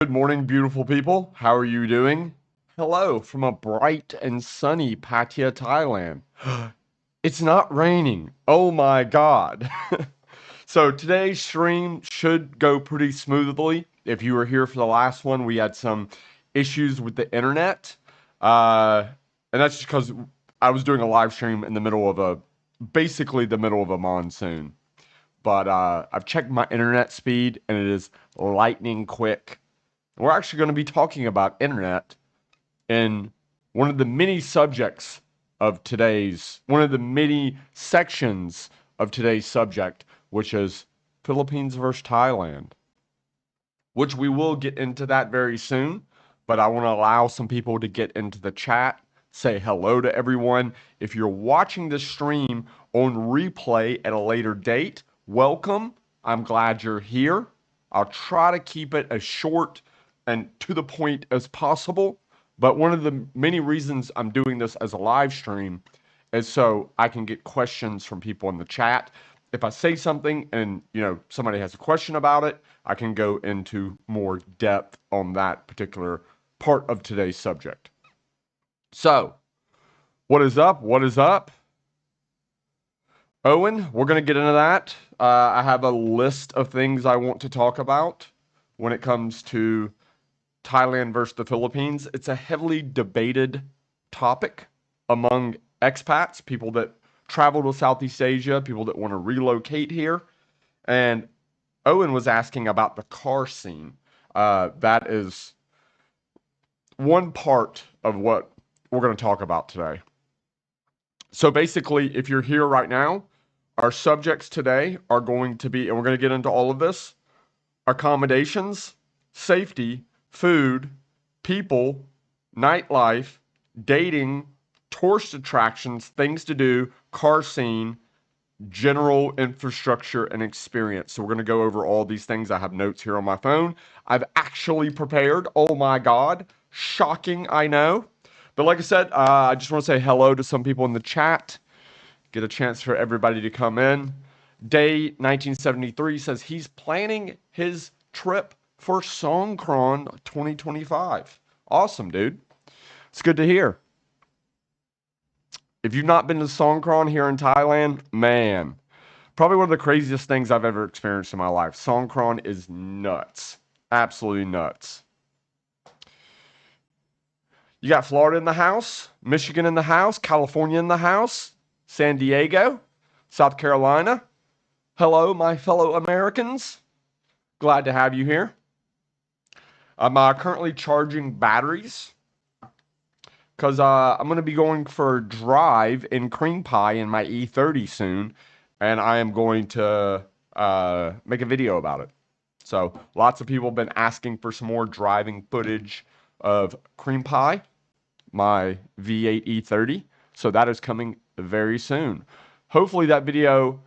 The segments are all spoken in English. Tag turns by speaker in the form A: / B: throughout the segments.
A: Good morning, beautiful people. How are you doing? Hello from a bright and sunny Pattaya, Thailand. It's not raining. Oh my God. So today's stream should go pretty smoothly. If you were here for the last one, we had some issues with the internet. Uh, and that's just because I was doing a live stream in the middle of basically the middle of a monsoon. But I've checked my internet speed and it is lightning quick. We're actually going to be talking about internet in one of the many subjects of one of the many sections of today's subject, which is Philippines versus Thailand, which we will get into that very soon. But I want to allow some people to get into the chat, say hello to everyone. If you're watching this stream on replay at a later date, welcome. I'm glad you're here. I'll try to keep it as short and to the point as possible. But one of the many reasons I'm doing this as a live stream is so I can get questions from people in the chat. If I say something and somebody has a question about it, I can go into more depth on that particular part of today's subject. So, what is up? What is up? Owen, we're going to get into that. I have a list of things I want to talk about when it comes to Thailand versus the Philippines. It's a heavily debated topic among expats, people that travel to Southeast Asia, people that want to relocate here. And Owen was asking about the car scene. That is one part of what we're going to talk about today. So basically, if you're here right now, our subjects today are going to be, and we're going to get into all of this, accommodations, safety, food, people, nightlife, dating, tourist attractions, things to do, car scene, general infrastructure, and experience. So we're going to go over all these things. I have notes here on my phone. I've actually prepared. Oh my God. Shocking, I know. But like I said, I just want to say hello to some people in the chat. Get a chance for everybody to come in. Day 1973 says he's planning his trip for Songkran 2025. Awesome, dude. It's good to hear. If you've not been to Songkran here in Thailand, man, probably one of the craziest things I've ever experienced in my life. Songkran is nuts. Absolutely nuts. You got Florida in the house, Michigan in the house, California in the house, San Diego, South Carolina. Hello, my fellow Americans. Glad to have you here. I'm currently charging batteries because I'm going to be going for a drive in cream pie in my E30 soon, and I am going to make a video about it. So lots of people have been asking for some more driving footage of cream pie, my V8 E30. So that is coming very soon. Hopefully that video,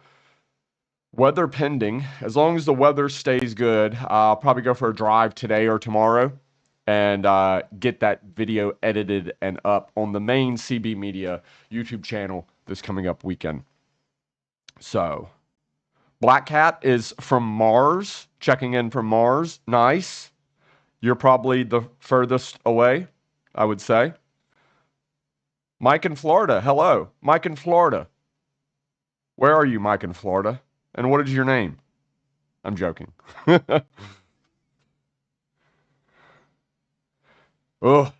A: weather pending, as long as the weather stays good, I'll probably go for a drive today or tomorrow and get that video edited and up on the main CB Media YouTube channel this coming up weekend. So, Black Cat is from Mars, checking in from Mars. Nice. You're probably the furthest away, I would say. Mike in Florida. Hello. Mike in Florida. Where are you, Mike in Florida? And what is your name? I'm joking. Oh.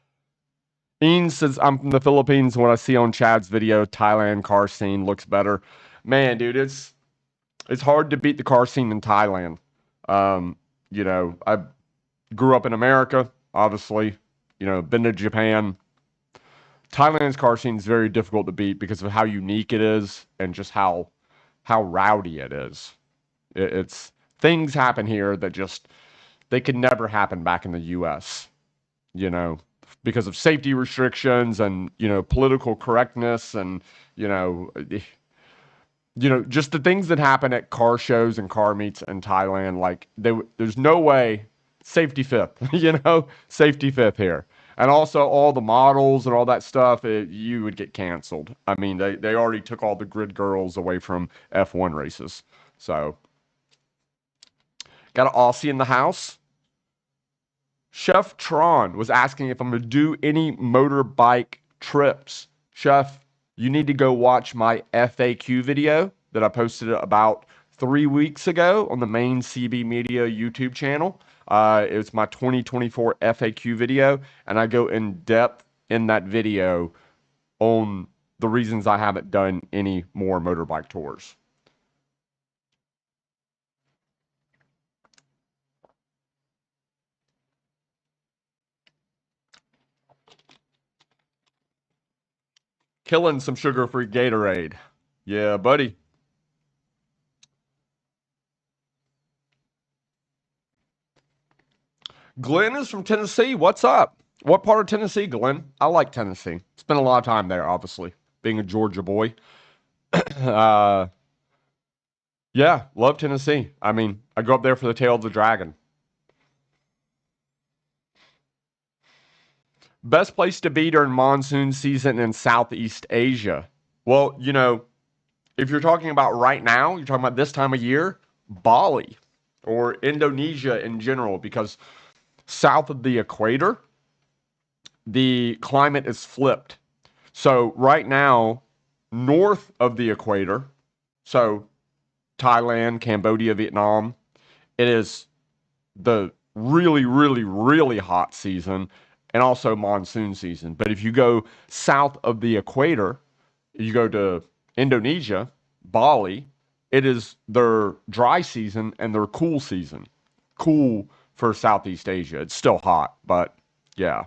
A: Ian says, I'm from the Philippines. What I see on Chad's video, Thailand car scene looks better. Man, dude, it's hard to beat the car scene in Thailand. I grew up in America, obviously. Been to Japan. Thailand's car scene is very difficult to beat because of how unique it is and just how rowdy it is. It's things happen here that just they could never happen back in the U.S. Because of safety restrictions and political correctness and just the things that happen at car shows and car meets in Thailand. Like there's no way safety fifth, safety fifth here. And also all the models and all that stuff, you would get canceled. I mean, they already took all the grid girls away from F1 races. So, got an Aussie in the house. Chef Tron was asking if I'm going to do any motorbike trips. Chef, you need to go watch my FAQ video that I posted about 3 weeks ago on the main CB Media YouTube channel. It's my 2024 FAQ video, and I go in depth in that video on the reasons I haven't done any more motorbike tours. Killing some sugar-free Gatorade. Yeah, buddy. Glenn is from Tennessee. What's up? What part of Tennessee, Glenn? I like Tennessee. Spent a lot of time there, obviously, being a Georgia boy. uh, yeah, love Tennessee. I mean, I go up there for the tail of the dragon. Best place to be during monsoon season in Southeast Asia. Well, if you're talking about right now, you're talking about this time of year, Bali or Indonesia in general, because south of the equator, the climate is flipped. So right now, north of the equator, so Thailand, Cambodia, Vietnam, it is the really, really, really hot season and also monsoon season. But if you go south of the equator, you go to Indonesia, Bali, it is their dry season and their cool season. Cool for Southeast Asia. It's still hot, but yeah.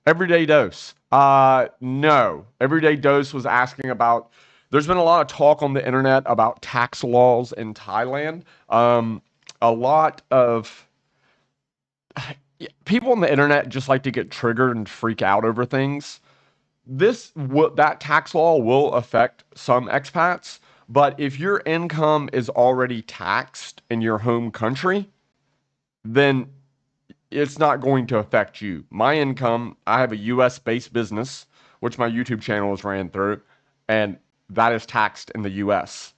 A: Everyday Dose. No. Everyday Dose was asking about. There's been a lot of talk on the internet about tax laws in Thailand. A lot of people on the internet just like to get triggered and freak out over things. That tax law will affect some expats, but if your income is already taxed in your home country, then it's not going to affect you. My income, I have a US based business, which my YouTube channel is ran through, and that is taxed in the US.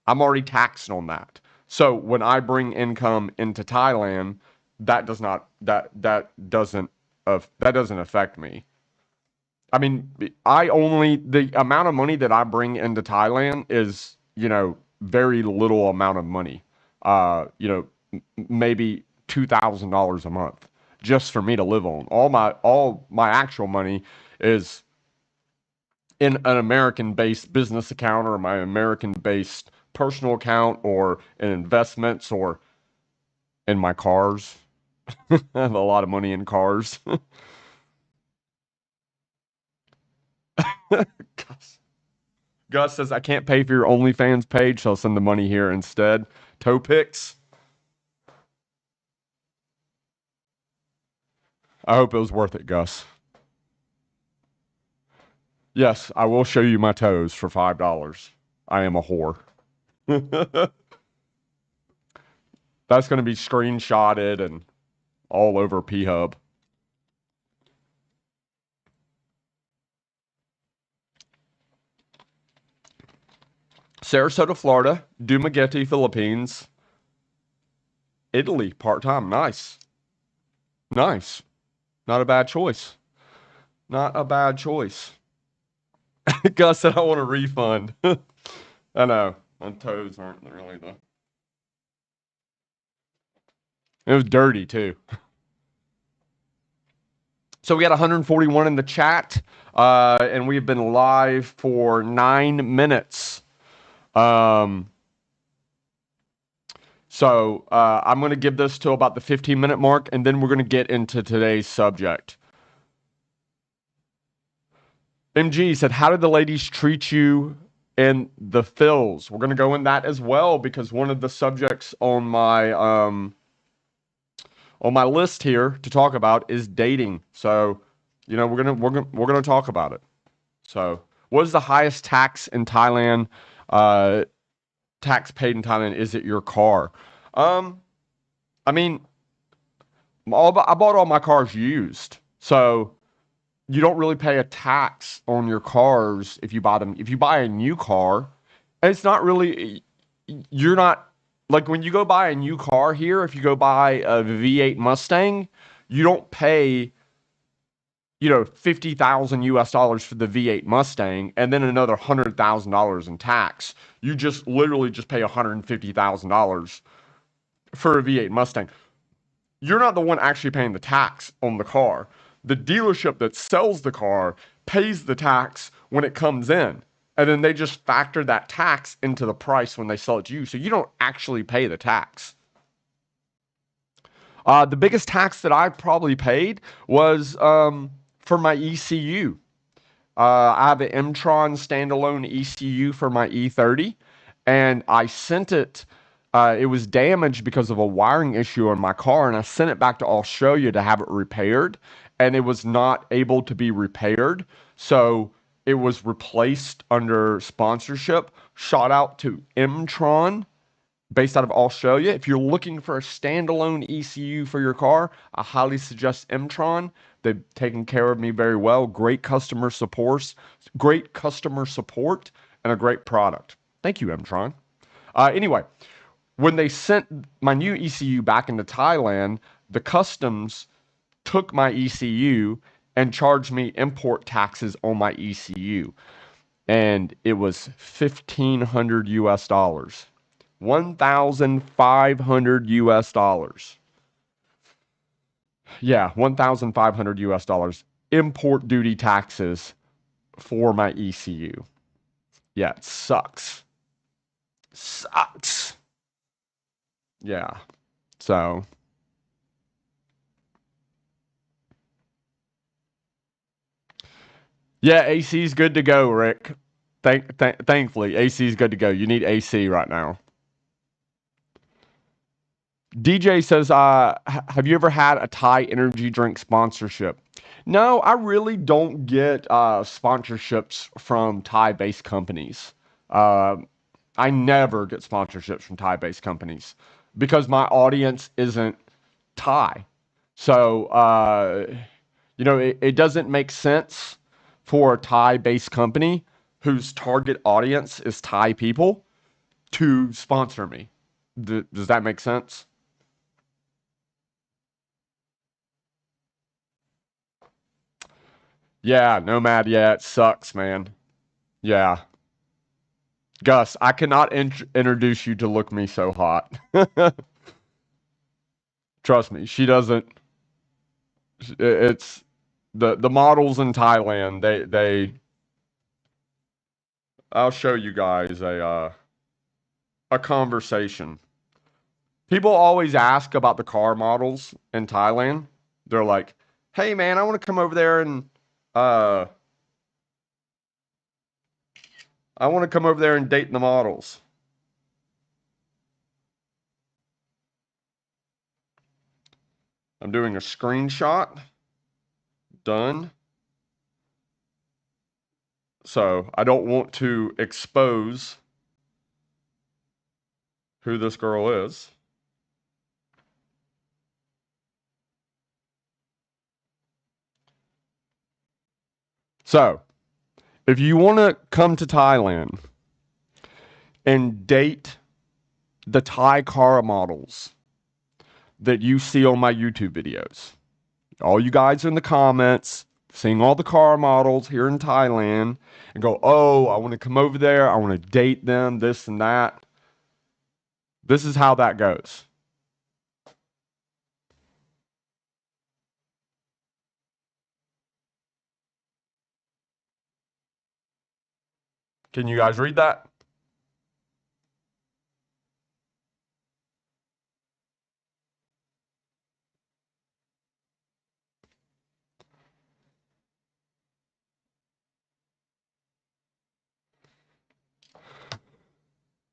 A: I'm already taxed on that. So when I bring income into Thailand, that does not that doesn't that doesn't affect me. I mean, the amount of money that I bring into Thailand is, very little amount of money. Maybe $2,000 a month just for me to live on. All my actual money is in an American-based business account or my American-based personal account or in investments or in my cars. I have a lot of money in cars. Gus says, I can't pay for your OnlyFans page, so I'll send the money here instead. Toe picks. I hope it was worth it, Gus. Yes, I will show you my toes for $5. I am a whore. That's going to be screenshotted and all over P-Hub. Sarasota, Florida. Dumaguete, Philippines. Italy, part-time. Nice. Nice. Not a bad choice. Not a bad choice. Gus said, I want a refund. I know. My toes aren't really the... It was dirty, too. So we got 141 in the chat, and we've been live for 9 minutes. I'm going to give this to about the 15-minute mark, and then we're going to get into today's subject. MG said, how did the ladies treat you in the Phils? We're going to go in that as well, because one of the subjects on my list here to talk about is dating. So, we're gonna talk about it. So, what is the highest tax in Thailand? Tax paid in Thailand? Is it your car? I mean, I bought all my cars used, so you don't really pay a tax on your cars if you buy them. If you buy a new car, it's not really, you're not Like when you go buy a new car here, if you go buy a V8 Mustang, you don't pay, 50,000 US dollars for the V8 Mustang and then another $100,000 in tax. You just literally just pay $150,000 for a V8 Mustang. You're not the one actually paying the tax on the car. The dealership that sells the car pays the tax when it comes in. And then they just factor that tax into the price when they sell it to you. So you don't actually pay the tax. The biggest tax that I probably paid was for my ECU. I have an M-Tron standalone ECU for my E30, and I sent it. It was damaged because of a wiring issue on my car, and I sent it back to Australia to have it repaired, and it was not able to be repaired. So it was replaced under sponsorship. Shout out to M-Tron based out of Australia. If you're looking for a standalone ECU for your car, I highly suggest M-Tron. They've taken care of me very well. Great customer support, and a great product. Thank you, M-Tron. Anyway, when they sent my new ECU back into Thailand, the customs took my ECU and charged me import taxes on my ECU. And it was 1,500 US dollars. 1,500 US dollars. Yeah, 1,500 US dollars import duty taxes for my ECU. Yeah, it sucks. Sucks. Yeah. So, yeah, AC is good to go, Rick. Thankfully, AC is good to go. You need AC right now. DJ says, have you ever had a Thai energy drink sponsorship? No, I really don't get sponsorships from Thai-based companies. Uh, I never get sponsorships from Thai-based companies because my audience isn't Thai. So, it doesn't make sense for a Thai-based company whose target audience is Thai people to sponsor me. Does that make sense? Yeah, Nomad. Yeah, it sucks, man. Yeah. Gus, I cannot introduce you to Look Me So Hot. Trust me, she doesn't. It's the models in Thailand. I'll show you guys a conversation. People always ask about the car models in Thailand. They're like, "Hey, man, I want to come over there and uh, I want to come over there and date the models." I'm doing a screenshot. Done. So I don't want to expose who this girl is. So if you want to come to Thailand and date the Thai car models that you see on my YouTube videos, all you guys in the comments seeing all the car models here in Thailand and go, oh, I want to come over there. I want to date them, this and that. This is how that goes. Can you guys read that?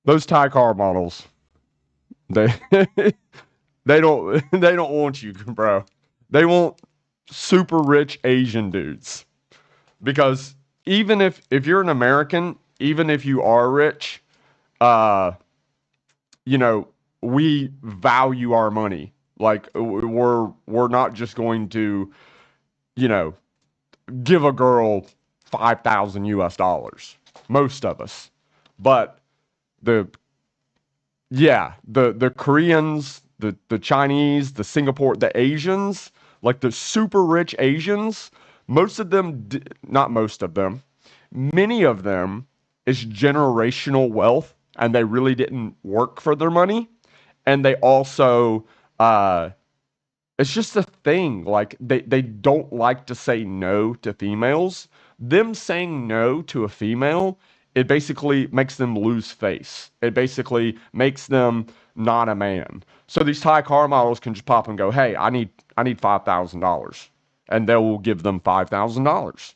A: Those Thai car models, they they don't want you, bro. They want super rich Asian dudes. Because even if you're an American, even if you are rich, uh, you know, we value our money. Like we're not just going to, you know, give a girl 5,000 US dollars. Most of us. But the Yeah, the Koreans, the Chinese, the Singapore, the Asians, like the super rich Asians, most of them, not most of them, many of them is generational wealth, and they really didn't work for their money, and they also, uh, it's just a thing. Like they don't like to say no to females. Them saying no to a female, it basically makes them lose face. It basically makes them not a man. So these Thai car models can just pop and go, "Hey, I need $5,000," and they will give them $5,000.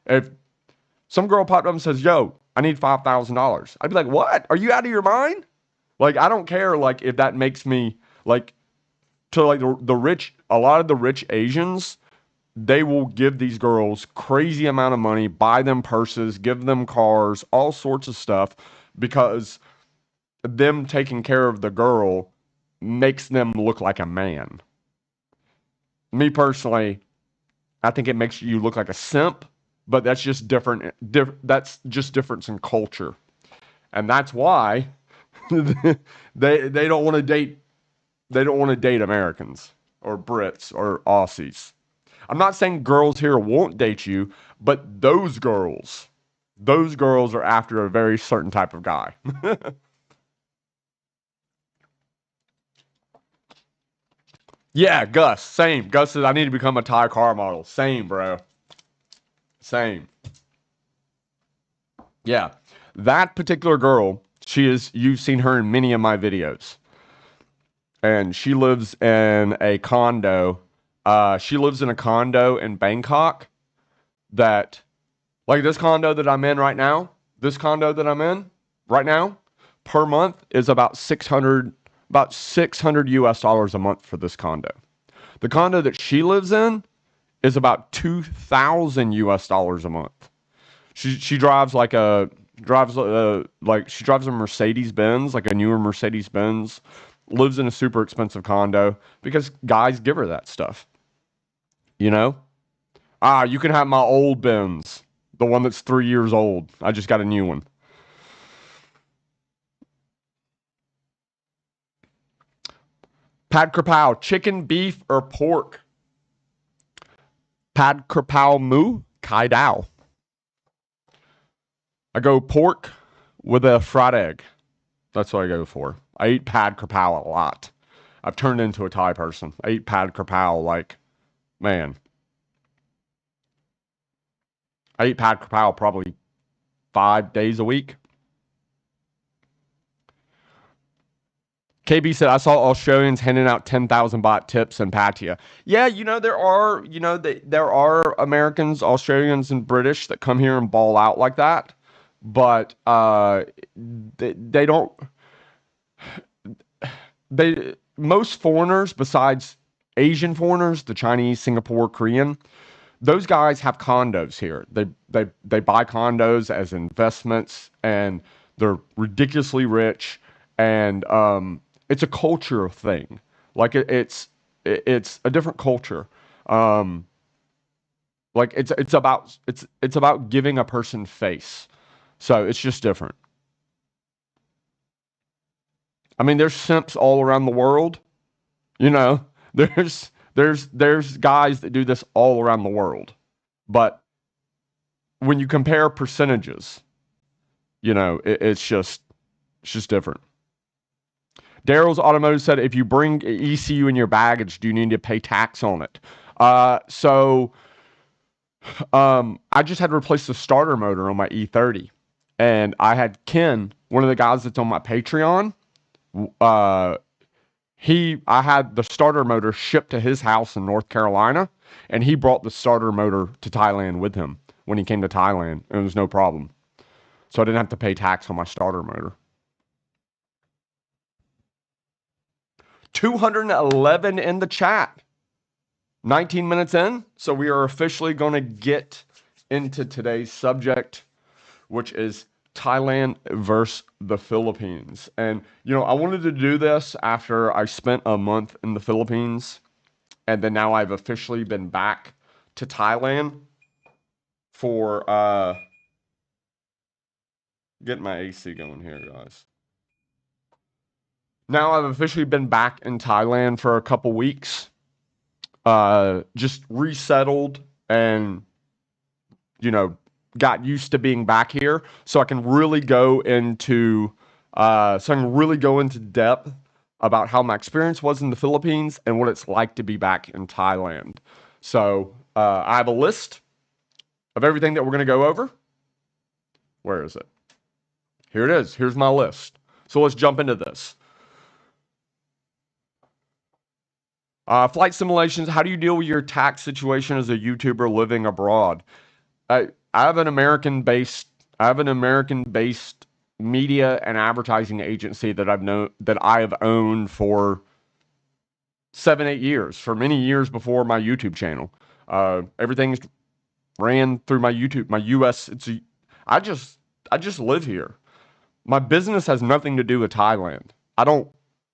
A: If some girl popped up and says, "Yo, I need $5,000," I'd be like, "What? Are you out of your mind?" Like I don't care. Like if that makes me like to like the rich, a lot of the rich Asians, they will give these girls crazy amount of money, buy them purses, give them cars, all sorts of stuff, because them taking care of the girl makes them look like a man. Me personally, I think it makes you look like a simp, but that's just different. That's just difference in culture, and that's why they don't want to date. They don't want to date Americans or Brits or Aussies. I'm not saying girls here won't date you, but those girls are after a very certain type of guy. Yeah, Gus, same. Gus says I need to become a Thai car model. Same, bro. Same. Yeah. That particular girl, she is you've seen her in many of my videos. And she lives in a condo. She lives in a condo in Bangkok that like this condo that I'm in right now, this condo that I'm in right now, per month is about 600 US dollars a month for this condo. The condo that she lives in is about 2,000 US dollars a month. She drives like she drives a Mercedes Benz, like a newer Mercedes Benz, lives in a super expensive condo because guys give her that stuff, you know? Ah, you can have my old Benz, the one that's 3 years old. I just got a new one. Pad Krapow, chicken, beef, or pork? Pad Krapow Moo, Kai Dao. I go pork with a fried egg. That's what I go for. I eat Pad Krapow a lot. I've turned into a Thai person. I eat Pad Krapow like, man, I eat Pad Krapow probably 5 days a week. KB said, I saw Australians handing out 10,000 baht tips in Pattaya. Yeah, there are Americans, Australians, and British that come here and ball out like that. But they don't, most foreigners, besides Asian foreigners, the Chinese, Singapore, Korean, those guys have condos here. They buy condos as investments, and they're ridiculously rich, and it's a culture thing. Like it's a different culture. Um, like it's about giving a person face. So it's just different. I mean, there's simps all around the world. You know, there's guys that do this all around the world, but when you compare percentages, it's just different. Daryl's Automotive said, if you bring ECU in your baggage, do you need to pay tax on it? I just had to replace the starter motor on my E30, and I had Ken, one of the guys that's on my Patreon. Uh, I had the starter motor shipped to his house in North Carolina, and he brought the starter motor to Thailand with him when he came to Thailand, and it was no problem. So I didn't have to pay tax on my starter motor. 211 in the chat. 19 minutes in. So we are officially going to get into today's subject, which is Thailand versus the Philippines. And, I wanted to do this after I spent a month in the Philippines. And then now I've officially been back to Thailand for getting my AC going here, guys. Now I've officially been back in Thailand for a couple weeks, just resettled and, you know, got used to being back here. So I can really go into, depth about how my experience was in the Philippines and what it's like to be back in Thailand. So I have a list of everything that we're going to go over. Where is it? Here it is. Here's my list. So let's jump into this. Flight simulations. How do you deal with your tax situation as a YouTuber living abroad? I have an American-based. I have an American-based media and advertising agency that I have owned for 7, 8 years, for many years before my YouTube channel. Everything's ran through my YouTube, my U.S. I just live here. My business has nothing to do with Thailand. I don't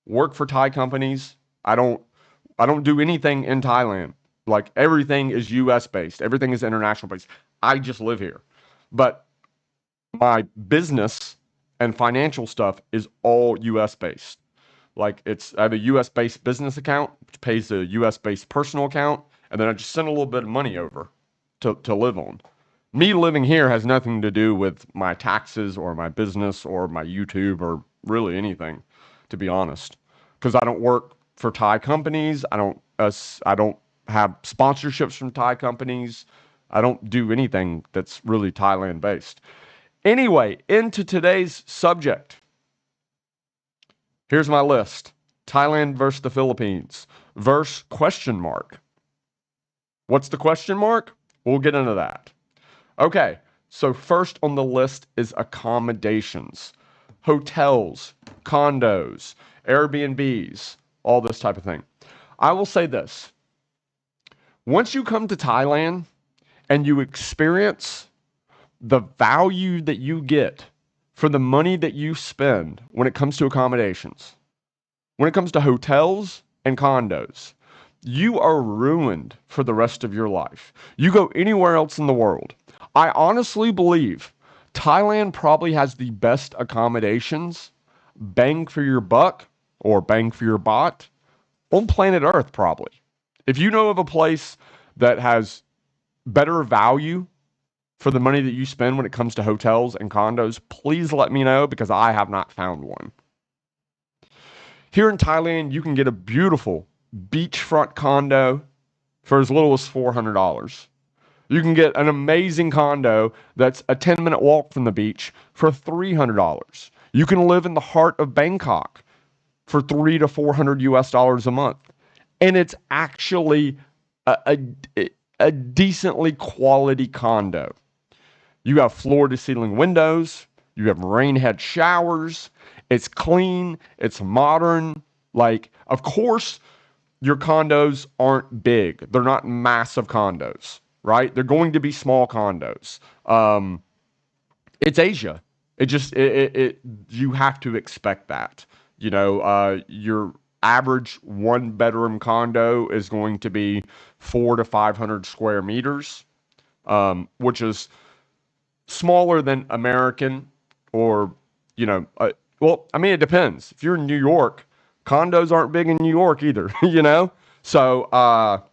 A: work for Thai companies. I don't do anything in Thailand. Like everything is US based. Everything is international based. I just live here. But my business and financial stuff is all US based. Like I have a US based business account, which pays a US based personal account, and then I just send a little bit of money over to live on. Me living here has nothing to do with my taxes or my business or my YouTube or really anything, to be honest. Because I don't work for Thai companies. I don't have sponsorships from Thai companies. I don't do anything that's really Thailand based. Anyway, into today's subject. Here's my list. Thailand versus the Philippines. Verse question mark. What's the question mark? We'll get into that. Okay, so first on the list is accommodations. Hotels, condos, Airbnbs, all this type of thing. I will say this. Once you come to Thailand and you experience the value that you get for the money that you spend when it comes to accommodations, when it comes to hotels and condos, you are ruined for the rest of your life. You go anywhere else in the world. I honestly believe Thailand probably has the best accommodations, bang for your buck or bang for your baht, on planet Earth, probably. If you know of a place that has better value for the money that you spend when it comes to hotels and condos, please let me know because I have not found one. Here in Thailand, you can get a beautiful beachfront condo for as little as $400. You can get an amazing condo that's a 10-minute walk from the beach for $300. You can live in the heart of Bangkok for $300 to $400 US a month. And it's actually a decently quality condo. You have floor to ceiling windows. You have rain head showers. It's clean. It's modern. Like, of course, your condos aren't big. They're not massive condos, right? They're going to be small condos. It's Asia. You have to expect that. Your average one bedroom condo is going to be 400 to 500 square meters, which is smaller than American or, it depends. If you're in New York, condos aren't big in New York either, So,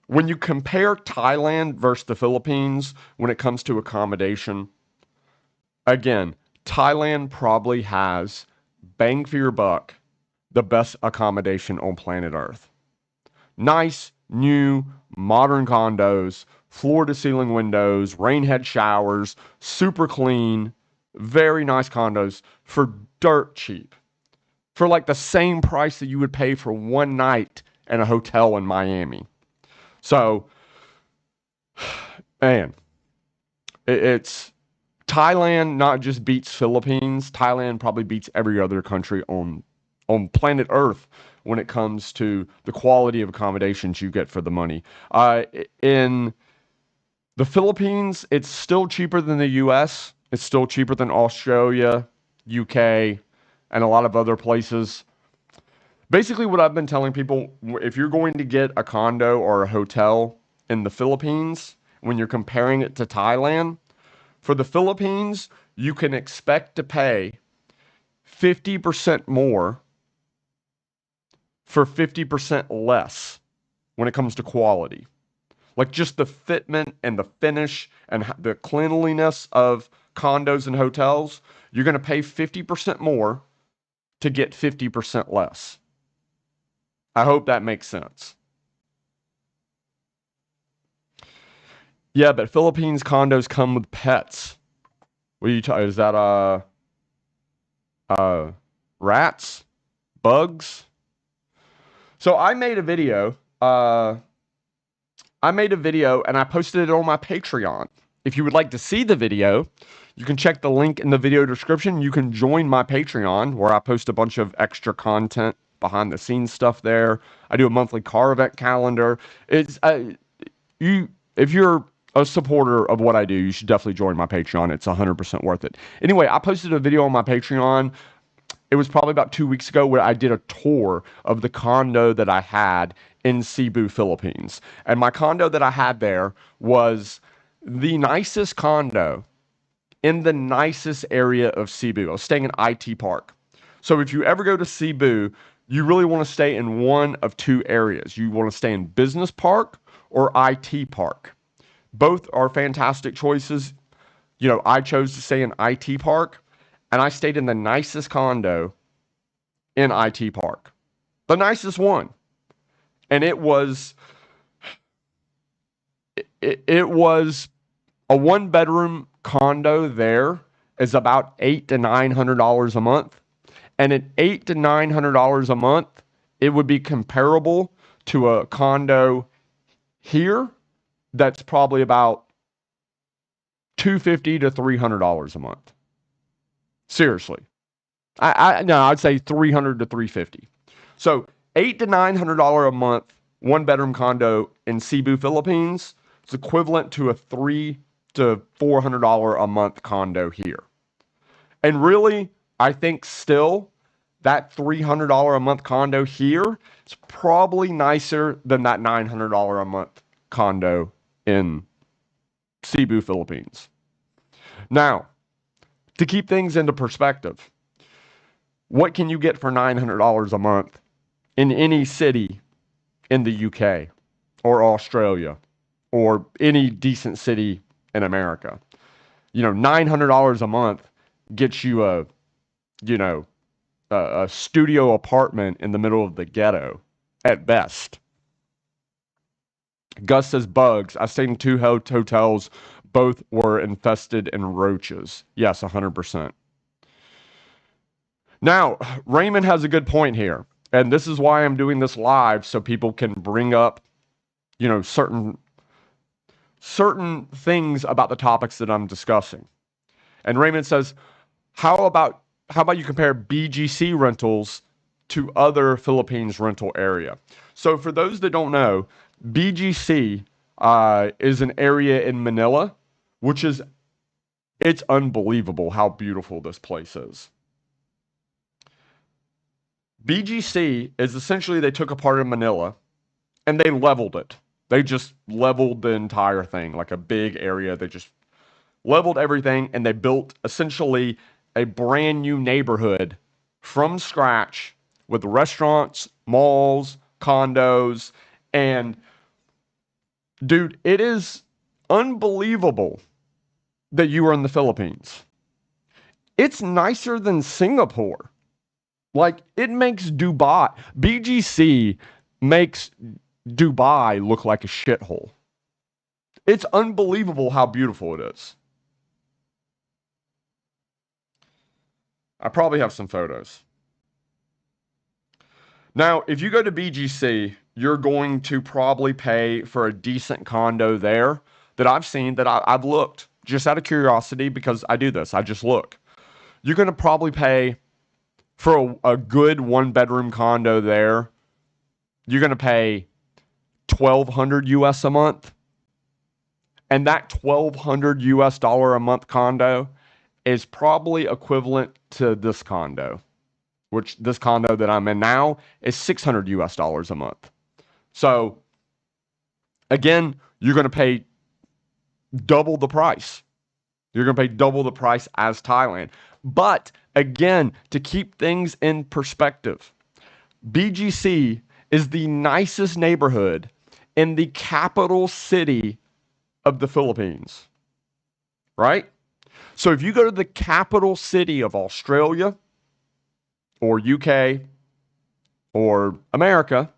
A: when you compare Thailand versus the Philippines when it comes to accommodation, again, Thailand probably has, bang for your buck, the best accommodation on planet Earth. Nice, new, modern condos, floor to ceiling windows, rain head showers, super clean, very nice condos for dirt cheap. For like the same price that you would pay for one night in a hotel in Miami. So, man, it's Thailand not just beats Philippines. Thailand probably beats every other country on planet Earth when it comes to the quality of accommodations you get for the money. In the Philippines, it's still cheaper than the U.S. It's still cheaper than Australia, UK, and a lot of other places. Basically, what I've been telling people, if you're going to get a condo or a hotel in the Philippines, when you're comparing it to Thailand, for the Philippines, you can expect to pay 50% more for 50% less when it comes to quality. Like just the fitment and the finish and the cleanliness of condos and hotels, you're going to pay 50% more to get 50% less. I hope that makes sense. Yeah, but Philippines condos come with pets. What are you talking? Is that uh rats? Bugs? So I made a video and I posted it on my Patreon. If you would like to see the video, you can check the link in the video description. You can join my Patreon where I post a bunch of extra content, behind the scenes stuff there. I do a monthly car event calendar. It's you if you're a supporter of what I do, you should definitely join my Patreon. It's 100% worth it. Anyway, I posted a video on my Patreon. It was probably about 2 weeks ago where I did a tour of the condo that I had in Cebu, Philippines. And my condo that I had there was the nicest condo in the nicest area of Cebu. I was staying in IT Park. So if you ever go to Cebu, you really want to stay in one of two areas. You want to stay in Business Park or IT Park. Both are fantastic choices. You know, I chose to stay in IT Park and I stayed in the nicest condo in IT Park. The nicest one. And it was a one bedroom condo there is about $800 to $900 a month. And at $800 to $900 a month, it would be comparable to a condo here that's probably about $250 to $300 a month. Seriously. I'd say $300 to $350. So $800 to $900 a month, one bedroom condo in Cebu, Philippines, is equivalent to a $300 to $400 a month condo here. And really, I think still that $300 a month condo here is probably nicer than that $900 a month condo in Cebu, Philippines. Now, to keep things into perspective, what can you get for $900 a month in any city in the UK or Australia or any decent city in America? You know, $900 a month gets you a studio apartment in the middle of the ghetto at best. Gus says bugs. I stayed in two hotels. Both were infested in roaches. Yes, 100%. Now, Raymond has a good point here. And this is why I'm doing this live, so people can bring up, you know, certain things about the topics that I'm discussing. And Raymond says, how about you compare BGC rentals to other Philippines rental area? So for those that don't know, BGC is an area in Manila, it's unbelievable how beautiful this place is. BGC is essentially they took a part of Manila and they leveled it. They just leveled the entire thing, like a big area. They just leveled everything and they built essentially a brand new neighborhood from scratch with restaurants, malls, condos, and dude, it is unbelievable that you are in the Philippines. It's nicer than Singapore. Like, it makes BGC makes Dubai look like a shithole. It's unbelievable how beautiful it is. I probably have some photos. Now, if you go to BGC, you're going to probably pay for a decent condo there that I've seen, that I've looked just out of curiosity because I do this. I just look. You're going to probably pay for a good one bedroom condo there. You're going to pay $1,200 US a month. And that $1,200 US a month condo is probably equivalent to this condo, which this condo that I'm in now is $600 US a month. So again, you're going to pay double the price. You're going to pay double the price as Thailand. But again, to keep things in perspective, BGC is the nicest neighborhood in the capital city of the Philippines, right? So if you go to the capital city of Australia or UK or America,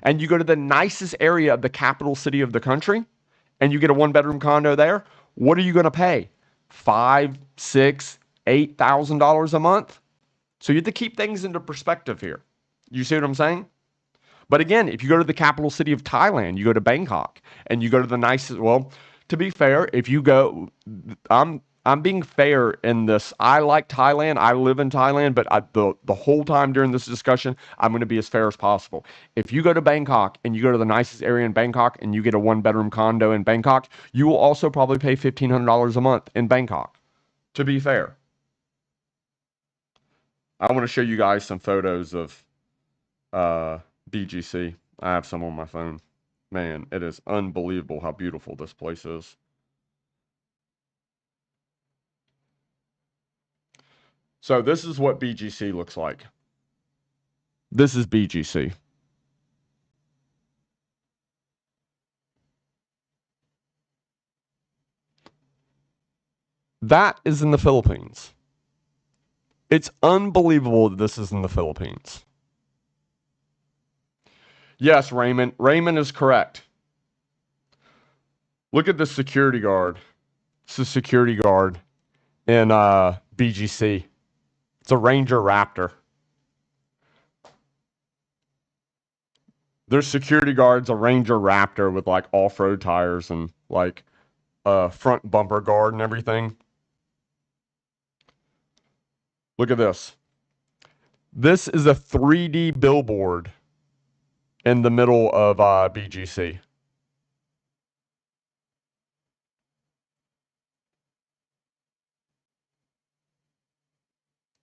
A: and you go to the nicest area of the capital city of the country, and you get a one-bedroom condo there, what are you going to pay? Five, six, $8,000 a month. So you have to keep things into perspective here. You see what I'm saying? But again, if you go to the capital city of Thailand, you go to Bangkok, and you go to the nicest. Well, to be fair, if you go, I'm being fair in this. I like Thailand. I live in Thailand, but the whole time during this discussion, I'm going to be as fair as possible. If you go to Bangkok and you go to the nicest area in Bangkok and you get a one-bedroom condo in Bangkok, you will also probably pay $1,500 a month in Bangkok. To be fair, I want to show you guys some photos of BGC. I have some on my phone. Man, it is unbelievable how beautiful this place is. So this is what BGC looks like. This is BGC. That is in the Philippines. It's unbelievable that this is in the Philippines. Yes, Raymond. Raymond is correct. Look at the security guard. It's a security guard in BGC. It's a Ranger Raptor. There's security guards, a Ranger Raptor with like off-road tires and like front bumper guard and everything. Look at this. This is a 3D billboard in the middle of BGC.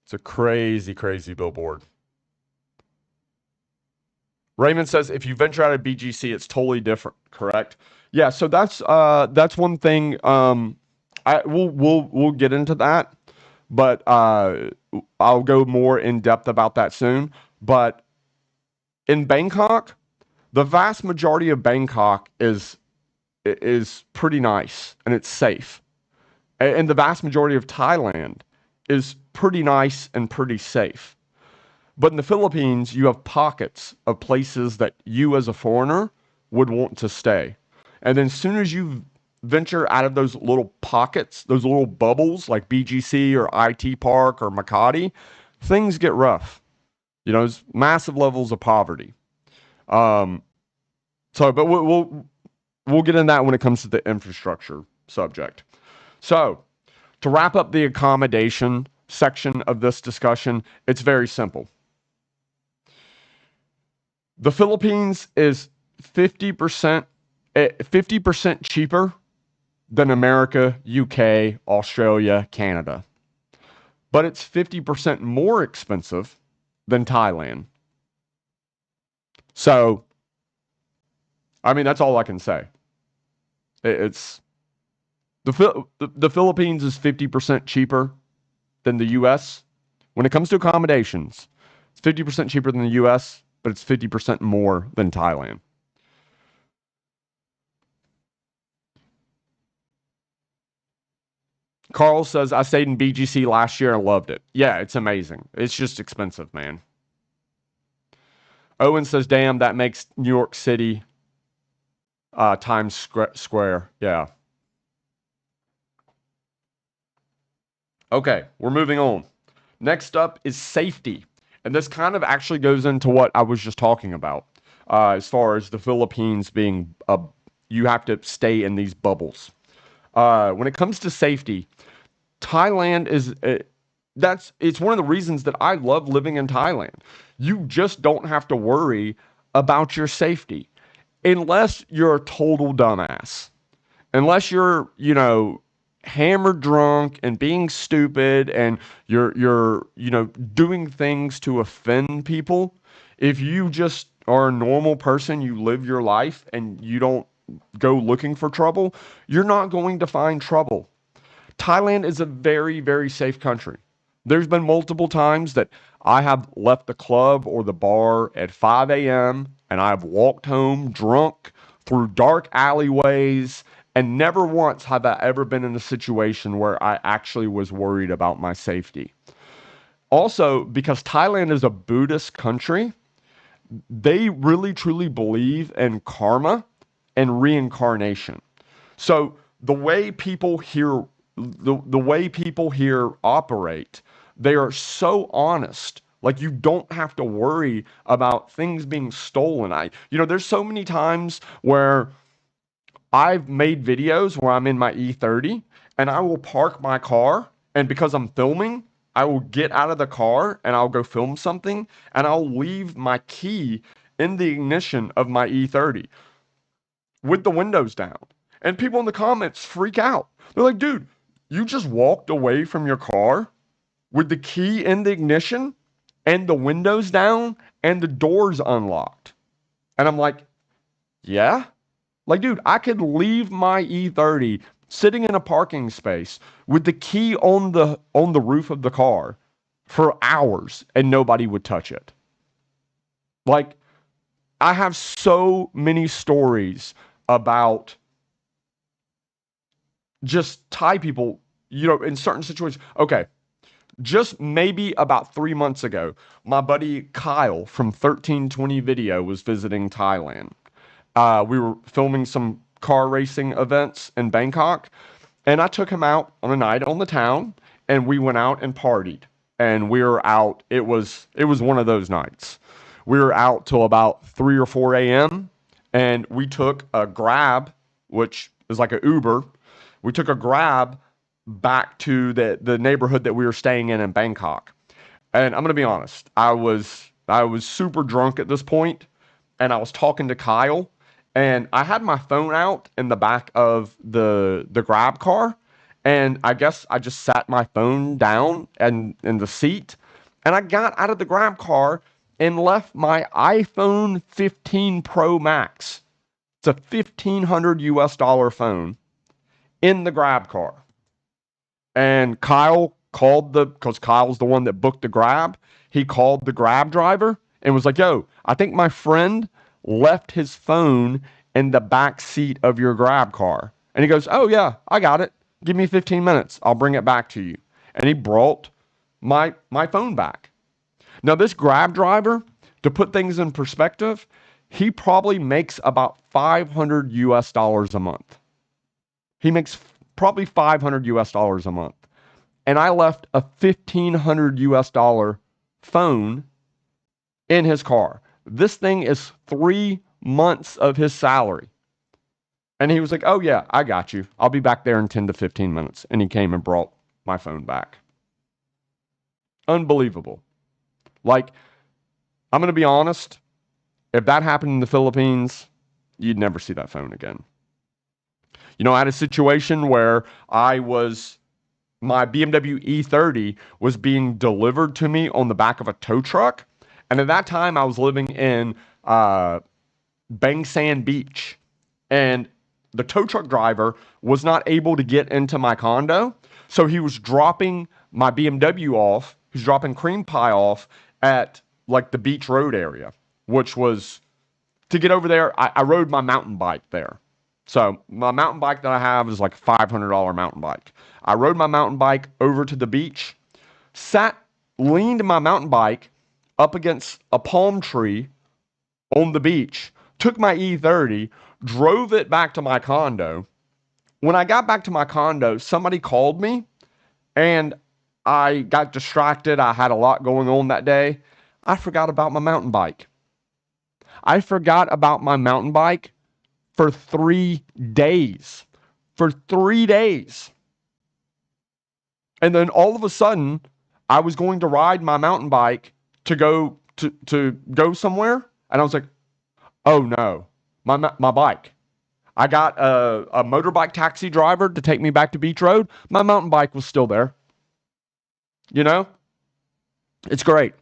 A: It's a crazy, crazy billboard. Raymond says if you venture out of BGC, it's totally different. Correct? Yeah. So that's one thing. We'll get into that, but I'll go more in depth about that soon. But in Bangkok, the vast majority of Bangkok is pretty nice and it's safe, and the vast majority of Thailand is pretty nice and pretty safe. But in the Philippines, you have pockets of places that you as a foreigner would want to stay. And then as soon as you venture out of those little pockets, those little bubbles like BGC or IT Park or Makati, things get rough. You know, there's massive levels of poverty. Um, but we'll get in that when it comes to the infrastructure subject. So to wrap up the accommodation section of this discussion, it's very simple. The Philippines is 50% cheaper than America, UK, Australia, Canada. But it's 50% more expensive than Thailand. So, I mean, that's all I can say. It's the Philippines is 50% cheaper than the US. When it comes to accommodations, it's 50% cheaper than the US, but it's 50% more than Thailand. Carl says, I stayed in BGC last year and loved it. Yeah, it's amazing. It's just expensive, man. Owen says, damn, that makes New York City Times Square. Yeah. Okay, we're moving on. Next up is safety. And this kind of actually goes into what I was just talking about, as far as the Philippines being, you have to stay in these bubbles. When it comes to safety, Thailand is, it's one of the reasons that I love living in Thailand. You just don't have to worry about your safety unless you're a total dumbass. Unless you're, hammered drunk and being stupid and you're doing things to offend people. If you just are a normal person, you live your life and you don't go looking for trouble, you're not going to find trouble. Thailand is a very, very safe country. There's been multiple times that I have left the club or the bar at 5 a.m. and I've walked home drunk through dark alleyways, and never once have I ever been in a situation where I actually was worried about my safety. Also, because Thailand is a Buddhist country, they really truly believe in karma and reincarnation. So the way people here operate, they are so honest. Like you don't have to worry about things being stolen. There's so many times where I've made videos where I'm in my E30 and I will park my car, and because I'm filming, I will get out of the car and I'll go film something, and I'll leave my key in the ignition of my E30 with the windows down. And people in the comments freak out. They're like, dude, you just walked away from your car with the key in the ignition and the windows down and the doors unlocked. And I'm like, yeah? Like, dude, I could leave my E30 sitting in a parking space with the key on the roof of the car for hours and nobody would touch it. Like, I have so many stories about just Thai people, in certain situations. Okay, just maybe about 3 months ago, my buddy Kyle from 1320 Video was visiting Thailand. We were filming some car racing events in Bangkok, and I took him out on a night on the town, and we went out and partied. And we were out. It was one of those nights. We were out till about 3 or 4 a.m. and we took a Grab, which is like an Uber. We took a Grab back to the neighborhood that we were staying in Bangkok. And I'm gonna be honest, I was super drunk at this point, and I was talking to Kyle, and I had my phone out in the back of the Grab car, and I guess I just sat my phone down and in the seat, and I got out of the Grab car and left my iPhone 15 Pro Max. It's a $1,500 US dollar phone in the Grab car. And Kyle called because Kyle's the one that booked the Grab. He called the Grab driver and was like, yo, I think my friend left his phone in the back seat of your Grab car. And he goes, oh, yeah, I got it. Give me 15 minutes. I'll bring it back to you. And he brought my phone back. Now, this Grab driver, to put things in perspective, he probably makes about 500 US dollars a month. He makes probably 500 US dollars a month. And I left a 1,500 US dollar phone in his car. This thing is 3 months of his salary. And he was like, oh, yeah, I got you. I'll be back there in 10 to 15 minutes. And he came and brought my phone back. Unbelievable. Like, I'm going to be honest. If that happened in the Philippines, you'd never see that phone again. I had a situation where my BMW E30 was being delivered to me on the back of a tow truck. And at that time, I was living in Bang Sand Beach. And the tow truck driver was not able to get into my condo. So he was dropping my BMW off. He was dropping cream pie off at like the beach road area, which was to get over there. I rode my mountain bike there. So my mountain bike that I have is like a $500 mountain bike. I rode my mountain bike over to the beach, leaned my mountain bike up against a palm tree on the beach, took my E30, drove it back to my condo. When I got back to my condo, somebody called me and I got distracted. I had a lot going on that day. I forgot about my mountain bike. I forgot about my mountain bike for 3 days. For 3 days. And then all of a sudden, I was going to ride my mountain bike to go somewhere, and I was like, "Oh no, my bike." I got a motorbike taxi driver to take me back to Beach Road. My mountain bike was still there. It's great.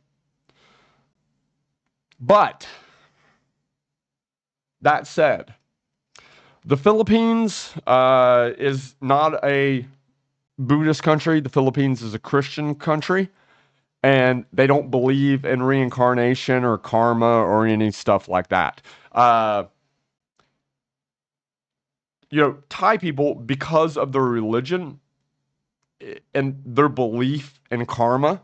A: But that said, the Philippines is not a Buddhist country. The Philippines is a Christian country, and they don't believe in reincarnation or karma or any stuff like that. Uh, Thai people, because of their religion and their belief in karma,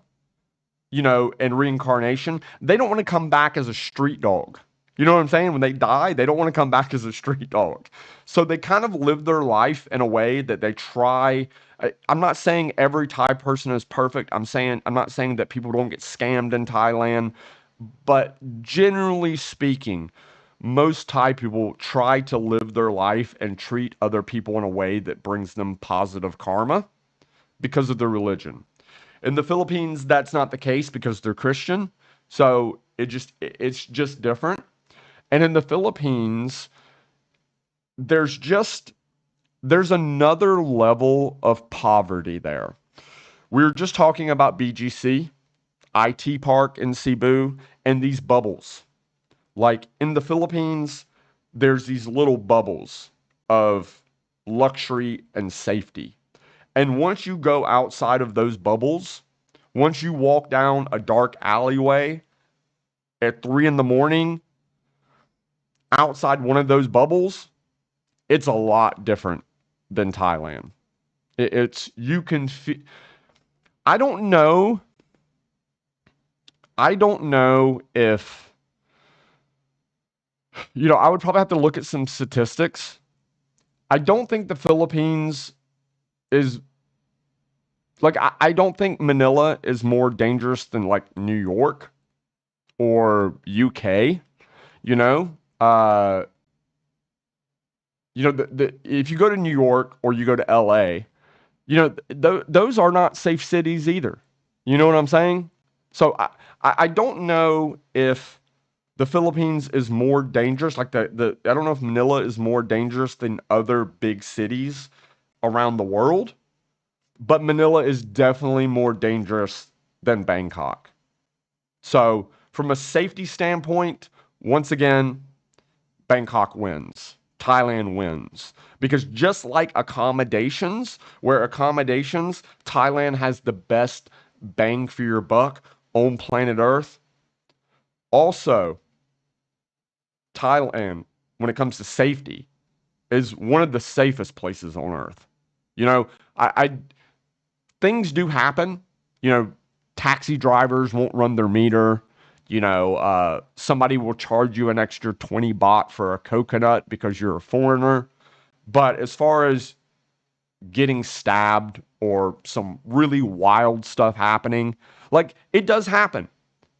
A: and reincarnation, they don't want to come back as a street dog. You know what I'm saying? When they die, they don't want to come back as a street dog. So they kind of live their life in a way that they try. I'm not saying every Thai person is perfect. I'm not saying that people don't get scammed in Thailand, but generally speaking, most Thai people try to live their life and treat other people in a way that brings them positive karma because of their religion. In the Philippines, that's not the case because they're Christian. So it's just different. And in the Philippines, there's just there's another level of poverty there. We were just talking about BGC, IT Park in Cebu, and these bubbles. Like in the Philippines, there's these little bubbles of luxury and safety. And once you go outside of those bubbles, once you walk down a dark alleyway at 3 in the morning outside one of those bubbles, it's a lot different than Thailand. It's you can feel. I don't know. I don't know if I would probably have to look at some statistics. I don't think the Philippines is I don't think Manila is more dangerous than like New York or UK. You know, uh, if you go to New York or you go to LA, those are not safe cities either. You know what I'm saying? So I don't know if the Philippines is more dangerous. Like I don't know if Manila is more dangerous than other big cities around the world, but Manila is definitely more dangerous than Bangkok. So from a safety standpoint, once again, Bangkok wins. Thailand wins. Because just like accommodations, Thailand has the best bang for your buck on planet Earth. Also, Thailand, when it comes to safety, is one of the safest places on Earth. You know, I things do happen. You know, taxi drivers won't run their meter. Somebody will charge you an extra 20 baht for a coconut because you're a foreigner. But as far as getting stabbed or some really wild stuff happening, like it does happen.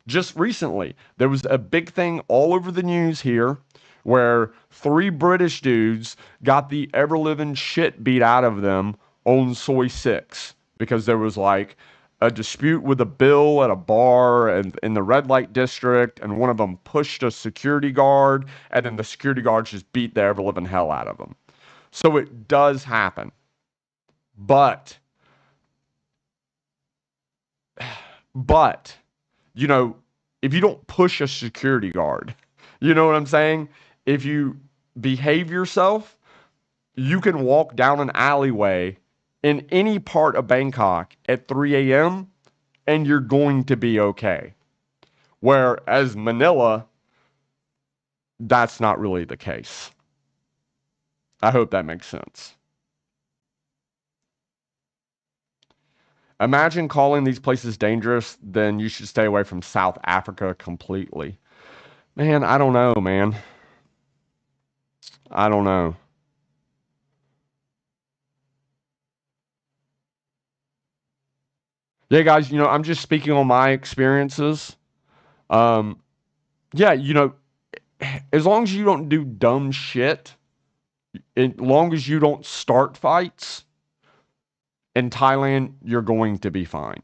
A: Just recently, there was a big thing all over the news here where three British dudes got the ever living shit beat out of them on Soy 6 because there was like a dispute with a bill at a bar and in the red light district, and one of them pushed a security guard, and then the security guards just beat the ever living hell out of them. So it does happen. But, but, you know, if you don't push a security guard, you know what I'm saying? If you behave yourself, you can walk down an alleyway in any part of Bangkok at 3 a.m. and you're going to be okay. Whereas Manila, that's not really the case. I hope that makes sense. Imagine calling these places dangerous, then you should stay away from South Africa completely. Man, I don't know, man. I don't know. Yeah, guys, I'm just speaking on my experiences. Um, yeah, as long as you don't do dumb shit, as long as you don't start fights in Thailand, you're going to be fine.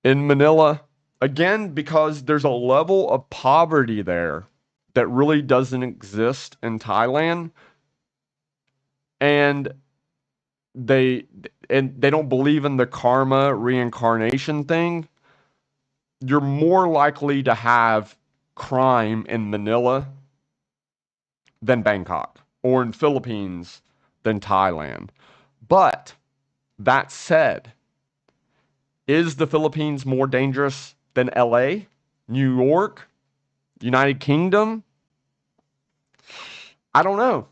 A: In Manila, again, because there's a level of poverty there that really doesn't exist in Thailand, and they they don't believe in the karma reincarnation thing, you're more likely to have crime in Manila than Bangkok or in Philippines than Thailand. But that said, is the Philippines more dangerous than LA, New York, United Kingdom? I don't know.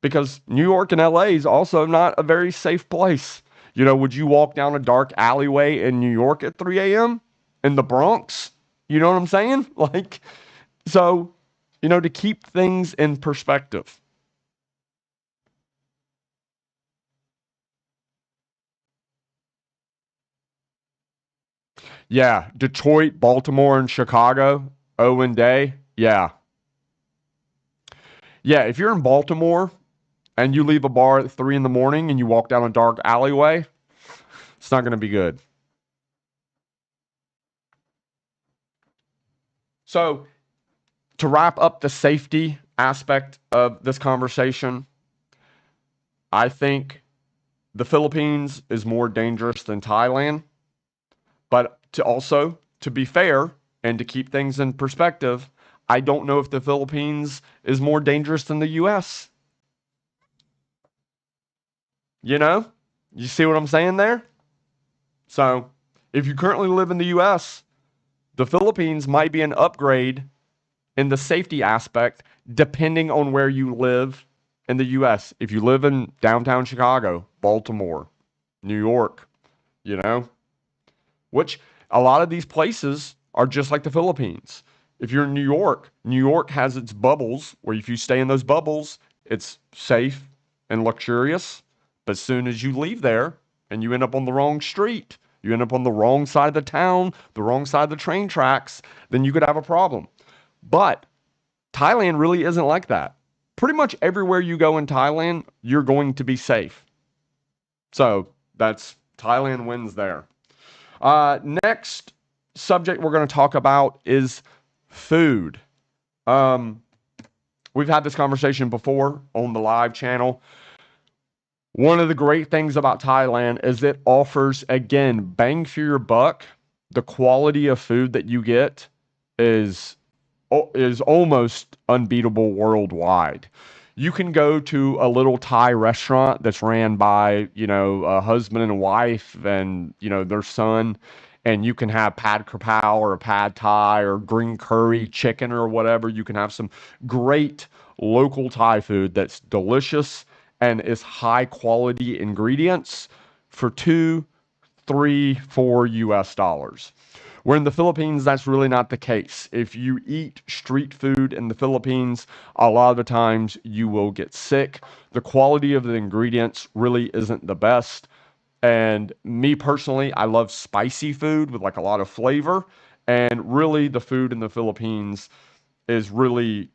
A: Because New York and LA is also not a very safe place. You know, would you walk down a dark alleyway in New York at 3 a.m. in the Bronx? You know what I'm saying? Like, so, to keep things in perspective. Yeah, Detroit, Baltimore, and Chicago, Owen Day. Yeah. Yeah, if you're in Baltimore and you leave a bar at 3 in the morning and you walk down a dark alleyway, it's not going to be good. So, to wrap up the safety aspect of this conversation, I think the Philippines is more dangerous than Thailand. But to be fair and to keep things in perspective, I don't know if the Philippines is more dangerous than the US. You know? You see what I'm saying there? So, if you currently live in the US, the Philippines might be an upgrade in the safety aspect depending on where you live in the US. If you live in downtown Chicago, Baltimore, New York, you know, which a lot of these places are just like the Philippines. If you're in New York has its bubbles where if you stay in those bubbles, it's safe and luxurious. But as soon as you leave there and you end up on the wrong street, you end up on the wrong side of the town, the wrong side of the train tracks, then you could have a problem. But Thailand really isn't like that. Pretty much everywhere you go in Thailand, you're going to be safe. So that's Thailand wins there. Next subject we're going to talk about is food. Um, we've had this conversation before on the live channel. One of the great things about Thailand is it offers, again, bang for your buck. The quality of food that you get is is almost unbeatable worldwide. You can go to a little Thai restaurant that's ran by, a husband and wife and, their son, and you can have pad krapao or a pad Thai or green curry chicken or whatever. You can have some great local Thai food that's delicious and is high quality ingredients for 2, 3, 4 US dollars. Where in the Philippines, that's really not the case. If you eat street food in the Philippines, a lot of the times you will get sick. The quality of the ingredients really isn't the best. And me personally, I love spicy food with like a lot of flavor. And really, the food in the Philippines is really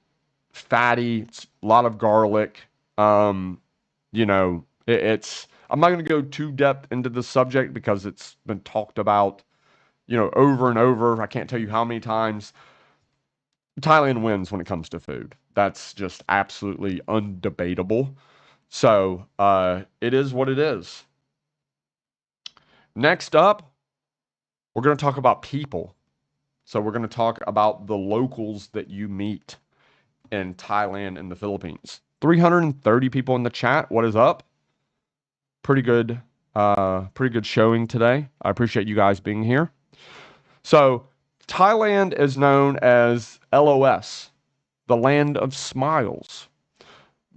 A: fatty. It's a lot of garlic. I'm not going to go too depth into the subject because it's been talked about over and over. I can't tell you how many times. Thailand wins when it comes to food. That's just absolutely undebatable. So it is what it is. Next up, we're going to talk about people. So we're going to talk about the locals that you meet in Thailand and the Philippines. 330 people in the chat. What is up? Pretty good, pretty good showing today. I appreciate you guys being here. So Thailand is known as LOS, the land of smiles,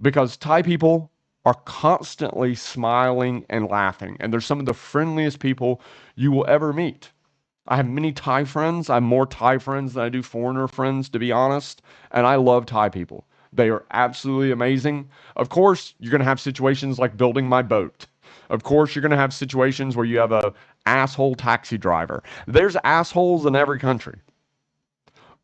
A: because Thai people are constantly smiling and laughing, and they're some of the friendliest people you will ever meet. I have many Thai friends. I have more Thai friends than I do foreigner friends, to be honest, and I love Thai people. They are absolutely amazing. Of course, you're going to have situations like building my boat. Of course, you're going to have situations where you have a asshole taxi driver. There's assholes in every country.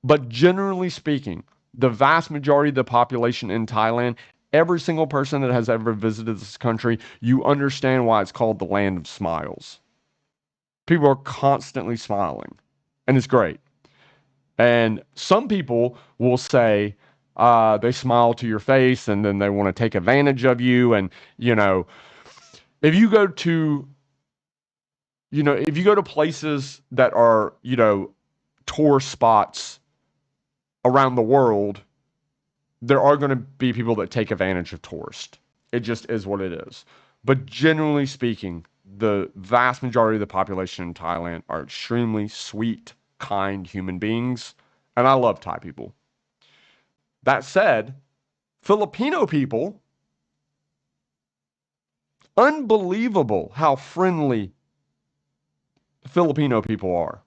A: But generally speaking, the vast majority of the population in Thailand, every single person that has ever visited this country, you understand why it's called the land of smiles. People are constantly smiling, and it's great. And some people will say they smile to your face and then they want to take advantage of you. And, if you go to, if you go to places that are, tourist spots around the world, there are going to be people that take advantage of tourists. It just is what it is. But generally speaking, the vast majority of the population in Thailand are extremely sweet, kind human beings. And I love Thai people. That said, Filipino people, unbelievable how friendly Filipino people are.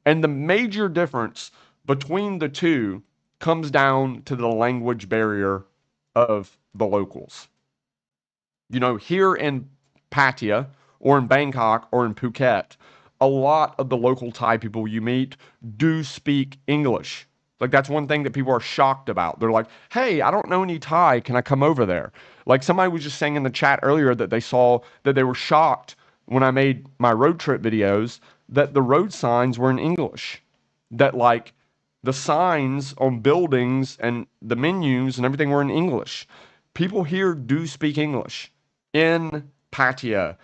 A: And the major difference between the two comes down to the language barrier of the locals. You know, here in Pattaya or in Bangkok or in Phuket, a lot of the local Thai people you meet do speak English. Like that's one thing that people are shocked about. They're like, "Hey, I don't know any Thai. Can I come over there?" Like somebody was just saying in the chat earlier that they saw that they were shocked when I made my road trip videos that the road signs were in English. That like the signs on buildings and the menus and everything were in English. People here do speak English in Pattaya,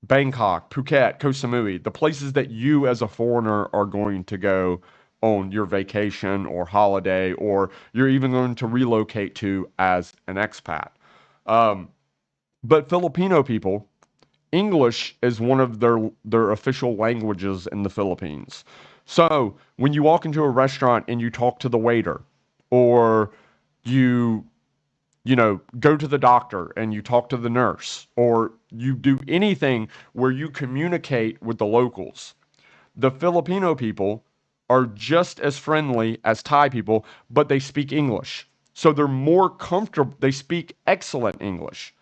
A: Bangkok, Phuket, Koh Samui, the places that you as a foreigner are going to go on your vacation or holiday, or you're even going to relocate to as an expat. Um, but Filipino people, English is one of their official languages in the Philippines. So when you walk into a restaurant and you talk to the waiter, or you go to the doctor and you talk to the nurse, or you do anything where you communicate with the locals. The Filipino people are just as friendly as Thai people, but they speak English. So they're more comfortable. They speak excellent English,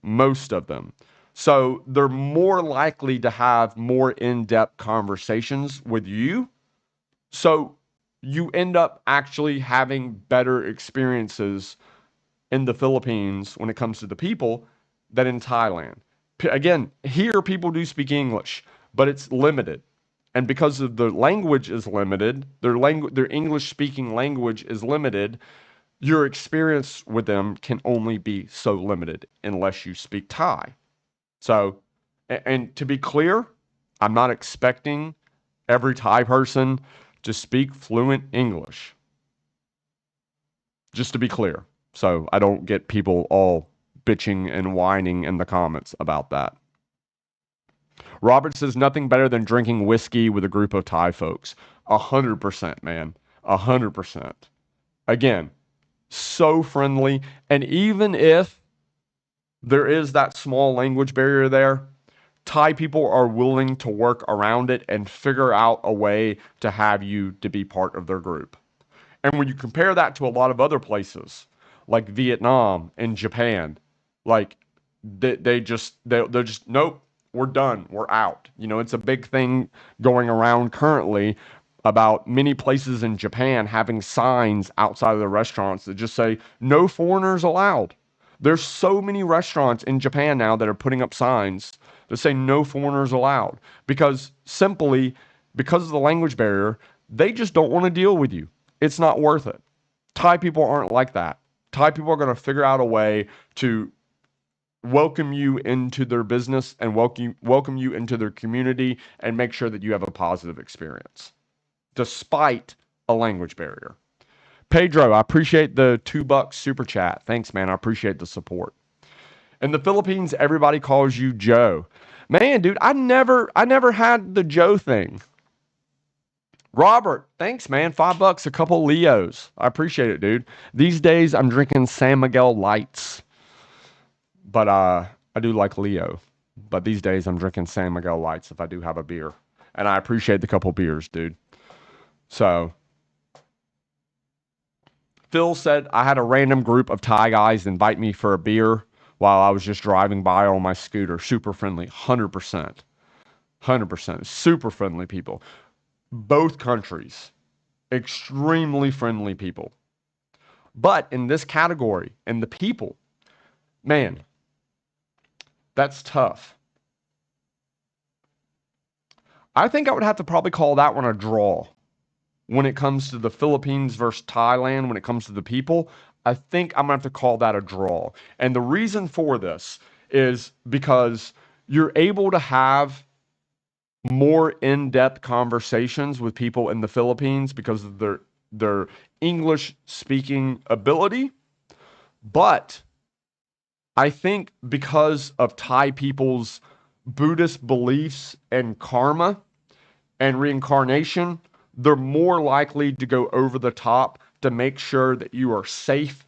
A: most of them. So they're more likely to have more in depth conversations with you. So you end up actually having better experiences in the Philippines when it comes to the people than in Thailand. Again, here people do speak English, but it's limited. And because of the language is limited, their English speaking language is limited, your experience with them can only be so limited unless you speak Thai. So, and to be clear, I'm not expecting every Thai person to speak fluent English. Just to be clear. So I don't get people all bitching and whining in the comments about that. Robert says nothing better than drinking whiskey with a group of Thai folks. 100%, man. 100%. Again, so friendly. And even if there is that small language barrier there, Thai people are willing to work around it and figure out a way to have you to be part of their group. And when you compare that to a lot of other places, like Vietnam and Japan, like they're just nope, we're done, we're out. You know, it's a big thing going around currently about many places in Japan having signs outside of the restaurants that just say no foreigners allowed. There's so many restaurants in Japan now that are putting up signs that say no foreigners allowed because simply because of the language barrier, they just don't want to deal with you. It's not worth it. Thai people aren't like that. Thai people are going to figure out a way to welcome you into their business and welcome you into their community and make sure that you have a positive experience despite a language barrier. Pedro, I appreciate the $2 super chat. Thanks, man. I appreciate the support. In the Philippines, everybody calls you Joe. Man, dude, I never had the Joe thing. Robert, thanks, man. $5, a couple Leos. I appreciate it, dude. These days, I'm drinking San Miguel Lights, but I do like Leo. But these days, I'm drinking San Miguel Lights if I do have a beer, and I appreciate the couple beers, dude. So, Phil said I had a random group of Thai guys invite me for a beer while I was just driving by on my scooter. Super friendly, 100%. 100%. Super friendly people. Both countries, extremely friendly people. But in this category, in the people, man, that's tough. I think I would have to probably call that one a draw. When it comes to the Philippines versus Thailand, when it comes to the people, I think I'm going to have to call that a draw. And the reason for this is because you're able to have more in-depth conversations with people in the Philippines because of their English speaking ability, but I think because of Thai people's Buddhist beliefs and karma and reincarnation, they're more likely to go over the top to make sure that you are safe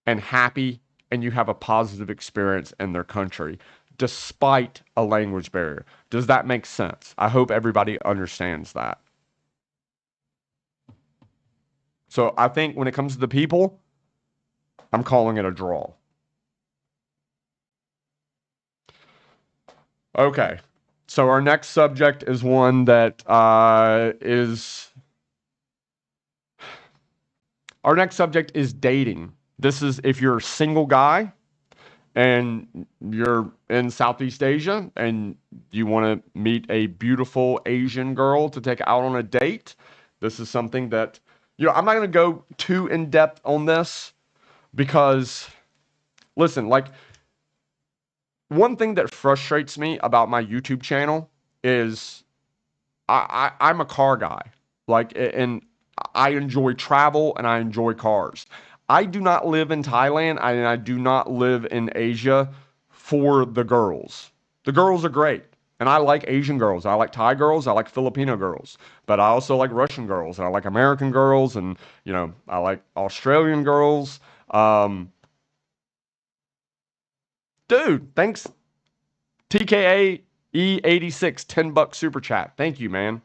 A: and happy and you have a positive experience in their country despite a language barrier. Does that make sense? I hope everybody understands that. So I think when it comes to the people, I'm calling it a draw. Okay. So our next subject is one that is our next subject is dating. This is if you're a single guy and you're in Southeast Asia and you want to meet a beautiful Asian girl to take out on a date. This is something that, I'm not going to go too in depth on this because, listen, like, one thing that frustrates me about my YouTube channel is I'm a car guy. Like, and I enjoy travel and I enjoy cars. I do not live in Thailand and I do not live in Asia for the girls. The girls are great. And I like Asian girls. I like Thai girls. I like Filipino girls. But I also like Russian girls. And I like American girls. And, I like Australian girls. Dude, thanks. TKA E86, $10 super chat. Thank you, man.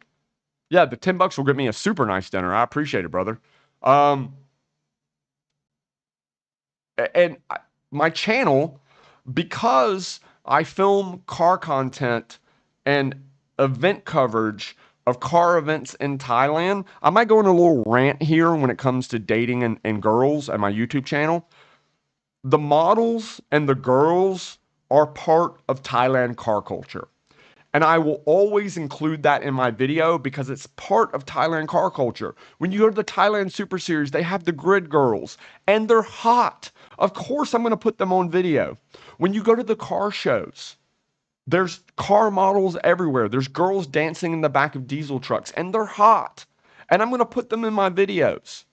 A: Yeah, the $10 will get me a super nice dinner. I appreciate it, brother. Um, and my channel, because I film car content and event coverage of car events in Thailand, I might go on a little rant here when it comes to dating and girls and my YouTube channel. The models and the girls are part of Thailand car culture. And I will always include that in my video because it's part of Thailand car culture. When you go to the Thailand Super Series, they have the grid girls and they're hot. Of course, I'm going to put them on video. When you go to the car shows, there's car models everywhere. There's girls dancing in the back of diesel trucks and they're hot. And I'm going to put them in my videos.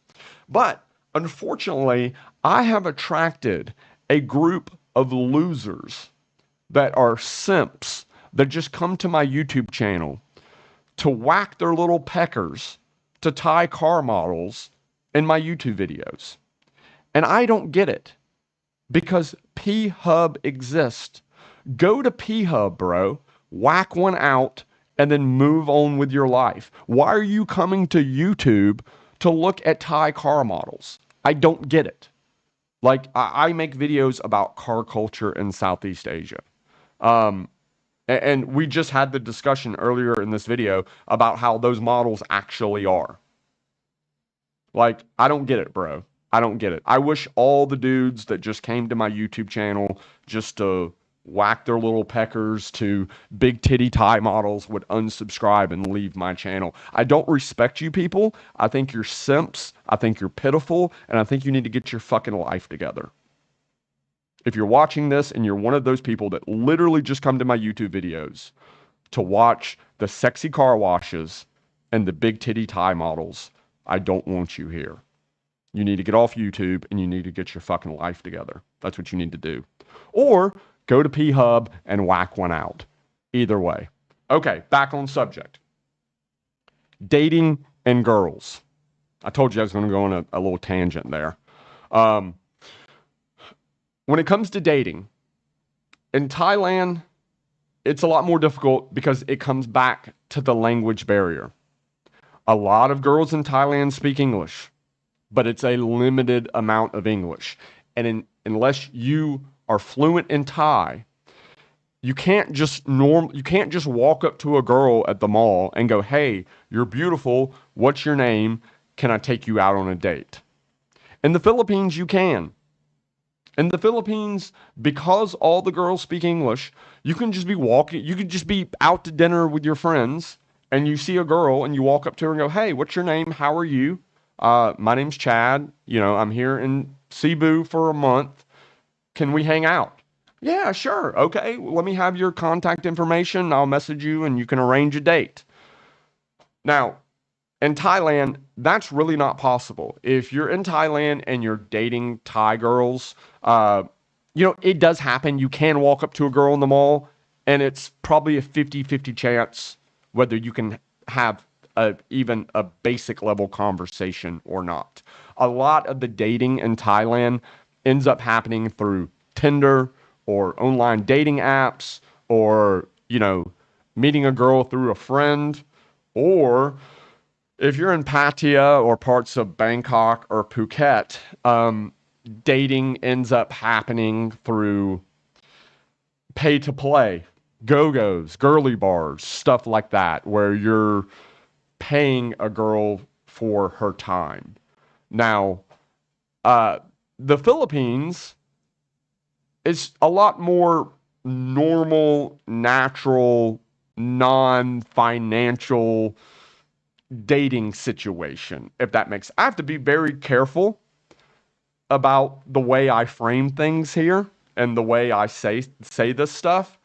A: But unfortunately, I have attracted a group of losers that are simps that just come to my YouTube channel to whack their little peckers to Thai car models in my YouTube videos. And I don't get it because P Hub exists. Go to P Hub, bro, whack one out, and then move on with your life. Why are you coming to YouTube to look at Thai car models? I don't get it. Like, I make videos about car culture in Southeast Asia. And we just had the discussion earlier in this video about how those models actually are. Like, I don't get it, bro. I don't get it. I wish all the dudes that just came to my YouTube channel just to whack their little peckers to big titty Thai models would unsubscribe and leave my channel. I don't respect you people. I think you're simps. I think you're pitiful. And I think you need to get your fucking life together. If you're watching this and you're one of those people that literally just come to my YouTube videos to watch the sexy car washes and the big titty Thai models, I don't want you here. You need to get off YouTube and you need to get your fucking life together. That's what you need to do. Or go to P Hub and whack one out. Either way. Okay, back on subject. Dating and girls. I told you I was going to go on a little tangent there. When it comes to dating, in Thailand, it's a lot more difficult because it comes back to the language barrier. A lot of girls in Thailand speak English, but it's a limited amount of English. And unless you are fluent in Thai, you can't just walk up to a girl at the mall and go, "Hey, you're beautiful. What's your name? Can I take you out on a date?" In the Philippines, you can. In the Philippines, because all the girls speak English, you can just be out to dinner with your friends and you see a girl and you walk up to her and go, "Hey, what's your name? How are you? My name's Chad. I'm here in Cebu for a month. Can we hang out?" "Yeah, sure. Okay, let me have your contact information. I'll message you and you can arrange a date." Now, in Thailand, that's really not possible. If you're in Thailand and you're dating Thai girls, it does happen. You can walk up to a girl in the mall, and it's probably a 50-50 chance whether you can have even a basic level conversation or not. A lot of the dating in Thailand ends up happening through Tinder or online dating apps or, meeting a girl through a friend, or if you're in Pattaya or parts of Bangkok or Phuket, dating ends up happening through pay to play, go-go's, girly bars, stuff like that, where you're paying a girl for her time. Now, uh, the Philippines is a lot more normal, natural, non-financial dating situation, if that makes. I have to be very careful about the way I frame things here and the way I say this stuff.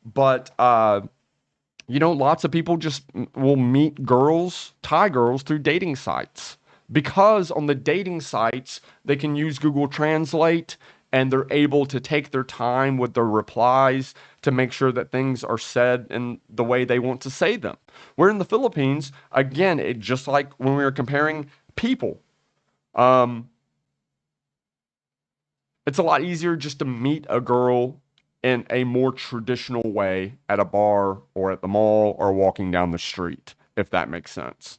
A: But lots of people just will meet girls, Thai girls, through dating sites because on the dating sites they can use Google Translate and they're able to take their time with their replies to make sure that things are said in the way they want to say them. Where in the Philippines, again, it just like when we were comparing people, um, it's a lot easier just to meet a girl in a more traditional way at a bar or at the mall or walking down the street, if that makes sense.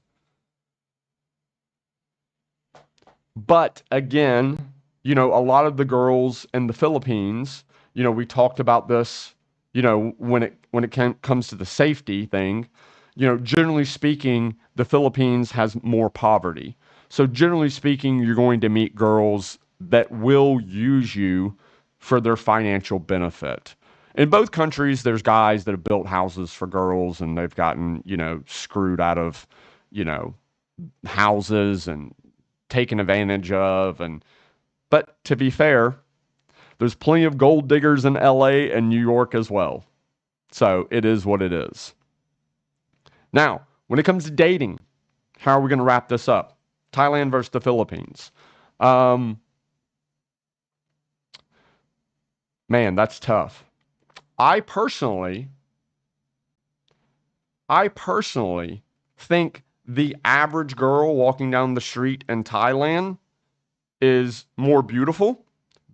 A: But again, a lot of the girls in the Philippines, we talked about this, when it comes to the safety thing, generally speaking, the Philippines has more poverty. So generally speaking, you're going to meet girls that will use you for their financial benefit. In both countries, there's guys that have built houses for girls and they've gotten, screwed out of, you know, houses and taken advantage of. And but to be fair, there's plenty of gold diggers in LA and New York as well. So it is what it is. Now, when it comes to dating, how are we going to wrap this up? Thailand versus the Philippines. Um, Man, that's tough. I personally, I personally think the average girl walking down the street in Thailand is more beautiful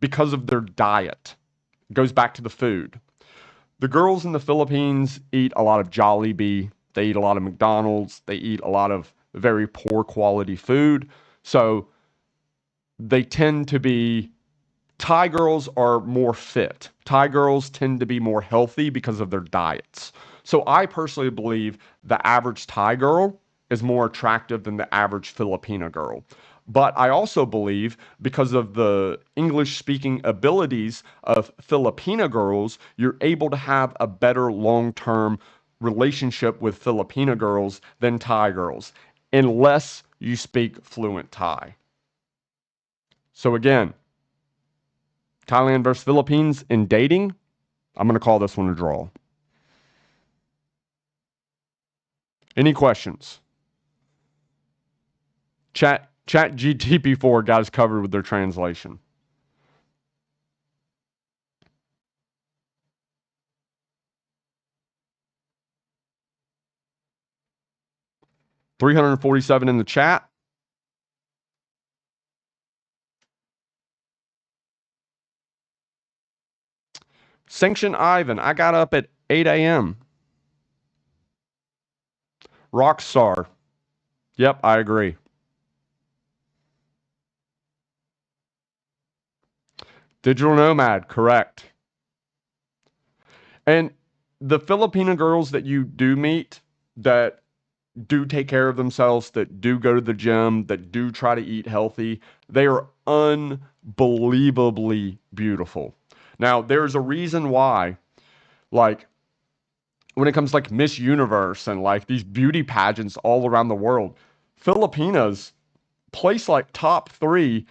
A: because of their diet. It goes back to the food. The girls in the Philippines eat a lot of Jollibee. They eat a lot of McDonald's. They eat a lot of very poor quality food. So they tend to be Thai girls are more fit. Thai girls tend to be more healthy because of their diets. So I personally believe the average Thai girl is more attractive than the average Filipina girl. But I also believe because of the English speaking abilities of Filipina girls, you're able to have a better long term relationship with Filipina girls than Thai girls, unless you speak fluent Thai. So again, Thailand versus Philippines in dating, I'm going to call this one a draw. Any questions? Chat GTP4 got us covered with their translation. $347 in the chat. Sanction Ivan, I got up at 8 a.m. Rockstar. Yep, I agree. Digital nomad, correct. And the Filipina girls that you do meet that do take care of themselves, that do go to the gym, that do try to eat healthy, they are unbelievably beautiful. Now, there's a reason why, like, when it comes to like Miss Universe and like these beauty pageants all around the world, Filipinas place like top three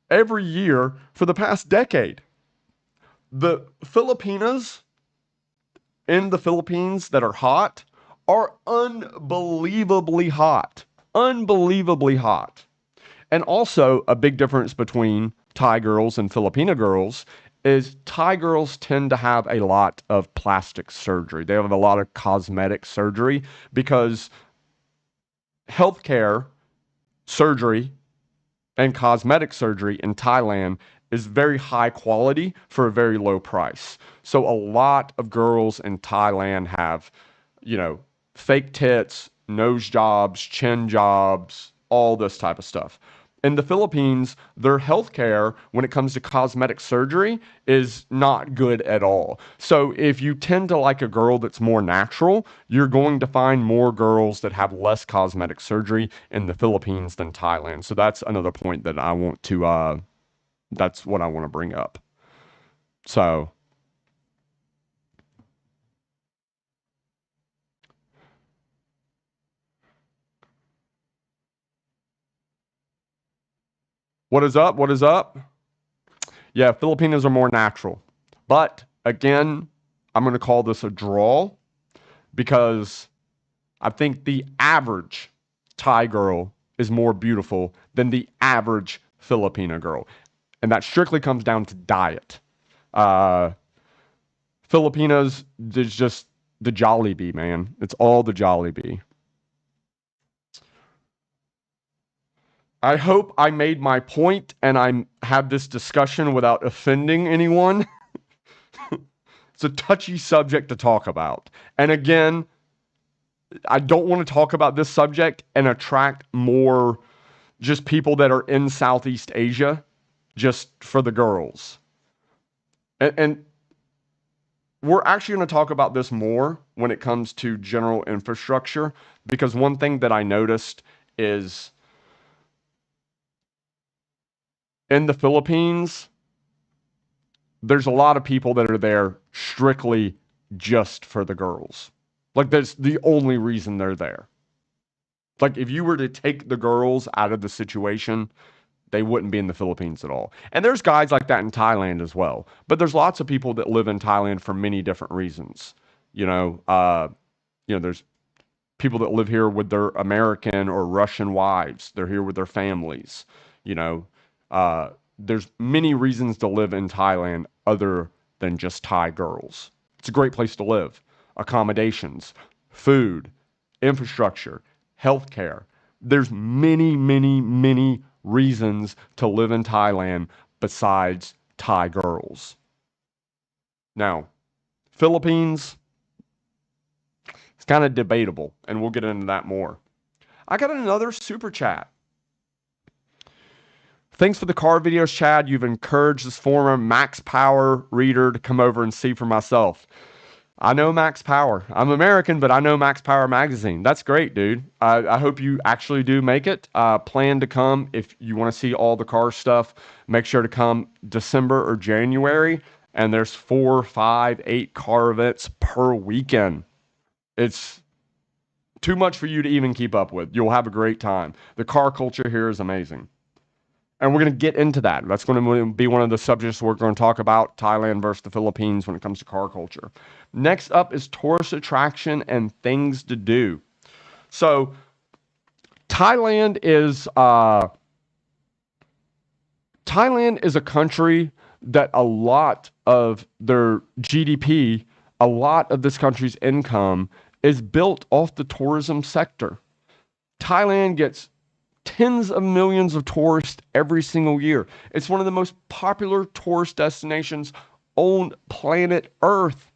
A: every year for the past decade. The Filipinas in the Philippines that are hot are unbelievably hot. Unbelievably hot. And also, a big difference between Thai girls and Filipina girls is Thai girls tend to have a lot of plastic surgery. They have a lot of cosmetic surgery because healthcare, surgery, and cosmetic surgery in Thailand is very high quality for a very low price. So a lot of girls in Thailand have, you know, fake tits, nose jobs, chin jobs, all this type of stuff. In the Philippines, their healthcare when it comes to cosmetic surgery is not good at all. So if you tend to like a girl that's more natural, you're going to find more girls that have less cosmetic surgery in the Philippines than Thailand. So that's another point that I want to that's what I want to bring up. So, what is up? What is up? Yeah, Filipinos are more natural. But again, I'm going to call this a draw because I think the average Thai girl is more beautiful than the average Filipino girl. And that strictly comes down to diet. Uh, Filipinos, there's just the Jollibee, man. It's all the Jollibee. I hope I made my point and I have this discussion without offending anyone. It's a touchy subject to talk about. And again, I don't want to talk about this subject and attract more just people that are in Southeast Asia just for the girls. And we're actually going to talk about this more when it comes to general infrastructure because one thing that I noticed is in the Philippines, there's a lot of people that are there strictly just for the girls. Like that's the only reason they're there. Like if you were to take the girls out of the situation, they wouldn't be in the Philippines at all. And there's guys like that in Thailand as well. But there's lots of people that live in Thailand for many different reasons. You know, there's people that live here with their American or Russian wives. They're here with their families. You know, there's many reasons to live in Thailand other than just Thai girls. It's a great place to live. Accommodations, food, infrastructure, healthcare. There's many, many, many reasons to live in Thailand besides Thai girls. Now, Philippines, it's kind of debatable, and we'll get into that more. I got another super chat. Thanks for the car videos, Chad. You've encouraged this former Max Power reader to come over and see for myself. I know Max Power. I'm American, but I know Max Power magazine. That's great, dude. I hope you actually do make it. Plan to come if you want to see all the car stuff. Make sure to come December or January. And there's 4, 5, 8 car events per weekend. It's too much for you to even keep up with. You'll have a great time. The car culture here is amazing. And we're going to get into that. That's going to be one of the subjects we're going to talk about, Thailand versus the Philippines when it comes to car culture. Next up is tourist attraction and things to do. So Thailand is a country that a lot of their GDP, a lot of this country's income is built off the tourism sector. Thailand gets tens of millions of tourists every single year. It's one of the most popular tourist destinations on planet Earth.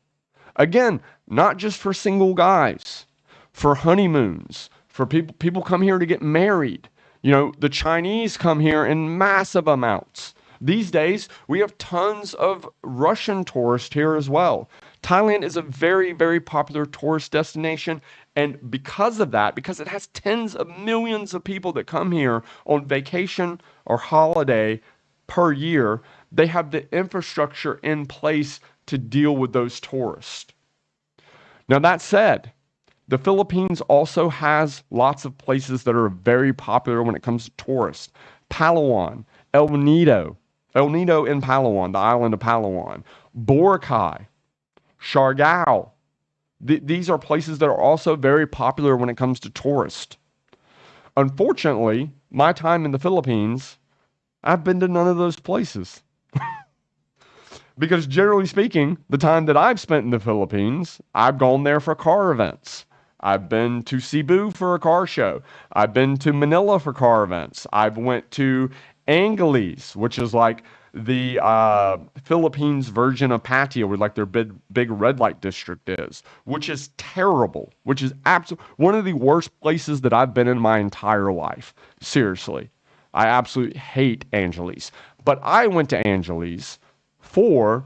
A: Again, not just for single guys, for honeymoons, for people come here to get married. You know, the Chinese come here in massive amounts. These days, we have tons of Russian tourists here as well. Thailand is a very, very popular tourist destination. And because of that, because it has tens of millions of people that come here on vacation or holiday per year, they have the infrastructure in place to deal with those tourists. Now, that said, the Philippines also has lots of places that are very popular when it comes to tourists. Palawan, El Nido in Palawan, the island of Palawan, Boracay, Siargao. These are places that are also very popular when it comes to tourists. Unfortunately, my time in the Philippines, I've been to none of those places. Because generally speaking, the time that I've spent in the Philippines, I've gone there for car events. I've been to Cebu for a car show. I've been to Manila for car events. I've went to Angeles, which is like the Philippines version of Pattaya, where like their big red light district is, which is terrible, which is absolutely one of the worst places that I've been in my entire life. Seriously. I absolutely hate Angeles. But I went to Angeles for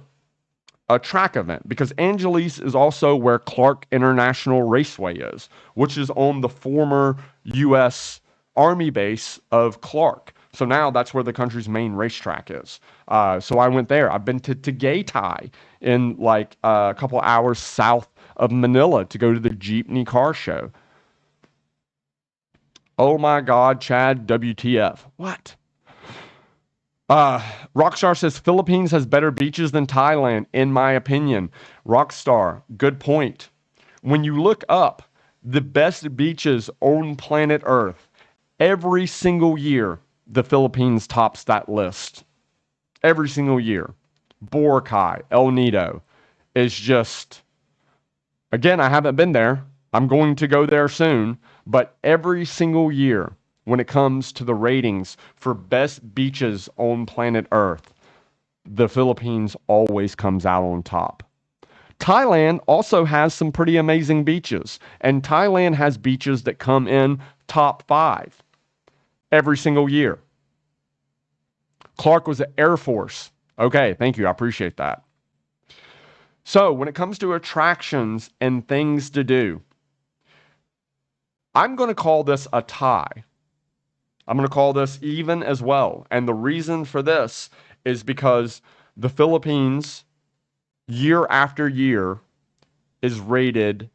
A: a track event because Angeles is also where Clark International Raceway is, which is on the former U.S. Army base of Clark. So now that's where the country's main racetrack is. So I went there. I've been to Tagaytay in like a couple hours south of Manila to go to the Jeepney car show. Oh my God, Chad, WTF. What? Rockstar says Philippines has better beaches than Thailand, in my opinion. Rockstar, good point. When you look up the best beaches on planet Earth, every single year, the Philippines tops that list. Every single year. Boracay, El Nido is just, again, I haven't been there. I'm going to go there soon. But every single year, when it comes to the ratings for best beaches on planet Earth, the Philippines always comes out on top. Thailand also has some pretty amazing beaches, and Thailand has beaches that come in top 5 every single year. Clark was at Air Force. Okay, thank you. I appreciate that. So, when it comes to attractions and things to do, I'm going to call this a tie. I'm going to call this even as well. And the reason for this is because the Philippines, year after year, is rated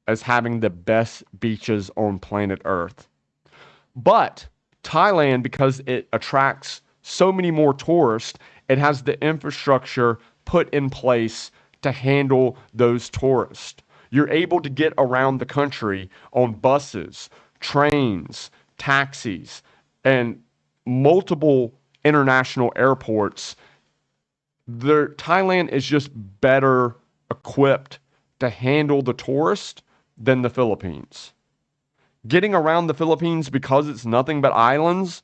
A: as having the best beaches on planet Earth. But Thailand, because it attracts so many more tourists, it has the infrastructure put in place to handle those tourists. You're able to get around the country on buses, trains, taxis, and multiple international airports. Thailand is just better equipped to handle the tourist than the Philippines. Getting around the Philippines, because it's nothing but islands,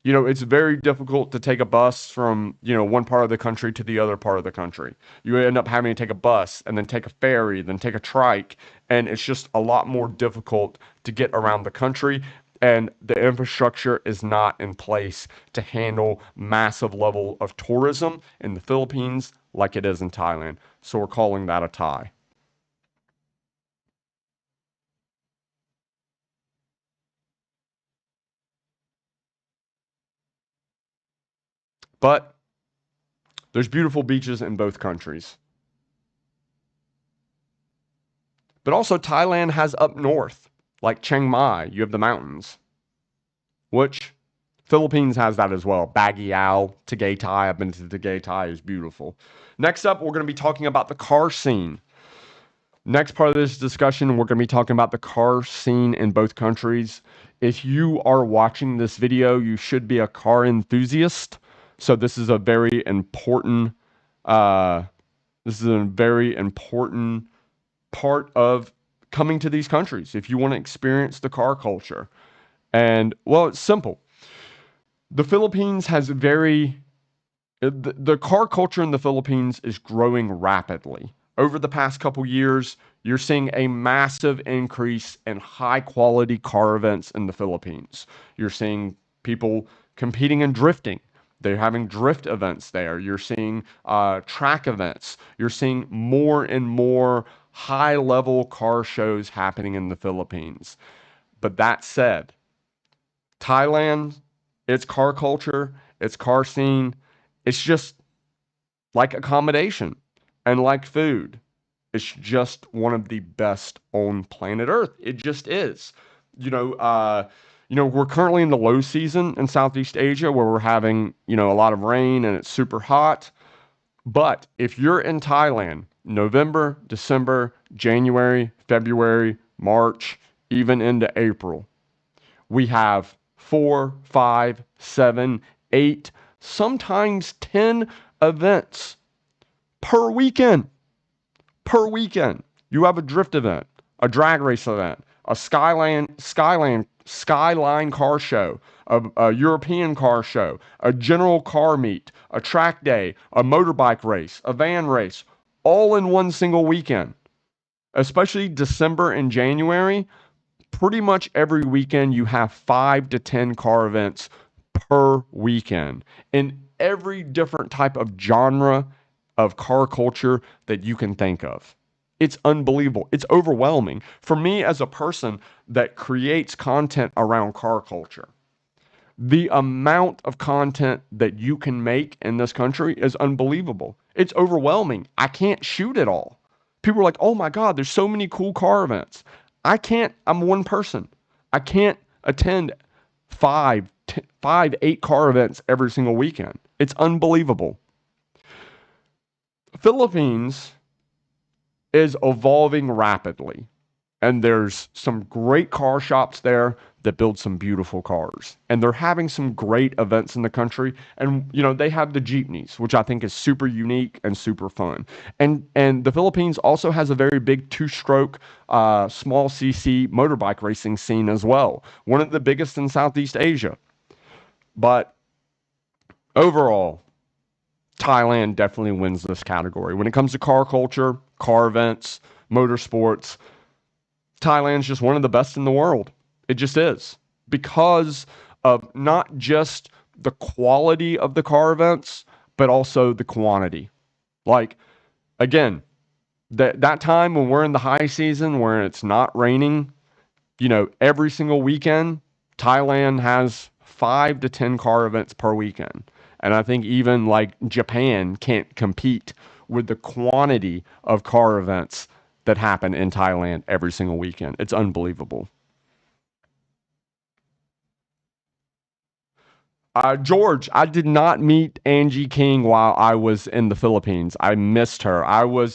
A: it's very difficult to take a bus from, one part of the country to the other part of the country. You end up having to take a bus and then take a ferry, then take a trike, and it's just a lot more difficult to get around the country. And the infrastructure is not in place to handle massive level of tourism in the Philippines like it is in Thailand. So we're calling that a tie. But there's beautiful beaches in both countries. But also Thailand has up north, like Chiang Mai, you have the mountains, which Philippines has that as well. Baguio, Tagaytay, I've been to Tagaytay, is beautiful. Next up, we're going to be talking about the car scene. Next part of this discussion, we're going to be talking about the car scene in both countries. If you are watching this video, you should be a car enthusiast. So this is a very important, part of coming to these countries if you want to experience the car culture. And well, it's simple. The Philippines has the car culture in the Philippines is growing rapidly. Over the past couple years, you're seeing a massive increase in high quality car events in the Philippines. You're seeing people competing in drifting. They're having drift events there. You're seeing track events. You're seeing more and more high level car shows happening in the Philippines. But that said, Thailand, its car culture, its car scene, it's just like accommodation and like food. It's just one of the best on planet Earth. It just is. We're currently in the low season in Southeast Asia where we're having, a lot of rain and it's super hot. But if you're in Thailand, November, December, January, February, March, even into April, we have 4, 5, 7, 8, sometimes 10 events per weekend. Per weekend. You have a drift event, a drag race event, a skyline car show, a European car show, a general car meet, a track day, a motorbike race, a van race, all in one single weekend. Especially December and January, pretty much every weekend you have 5 to 10 car events per weekend in every different type of genre of car culture that you can think of. It's unbelievable. It's overwhelming. For me, as a person that creates content around car culture, the amount of content that you can make in this country is unbelievable. It's overwhelming. I can't shoot it all. People are like, oh my God, there's so many cool car events. I can't, I'm one person. I can't attend 8 car events every single weekend. It's unbelievable. Philippines is evolving rapidly. And there's some great car shops there that build some beautiful cars. And they're having some great events in the country. And, you know, they have the jeepneys, which I think is super unique and super fun. And the Philippines also has a very big two-stroke, small CC motorbike racing scene as well. One of the biggest in Southeast Asia. But overall, Thailand definitely wins this category. When it comes to car culture, car events, motorsports, Thailand's just one of the best in the world. It just is. Because of not just the quality of the car events, but also the quantity. Like, again, that time when we're in the high season where it's not raining, you know, every single weekend, Thailand has 5 to 10 car events per weekend. And I think even like Japan can't compete with the quantity of car events that happen in Thailand every single weekend. It's unbelievable. George, I did not meet Angie King while I was in the Philippines. I missed her. I was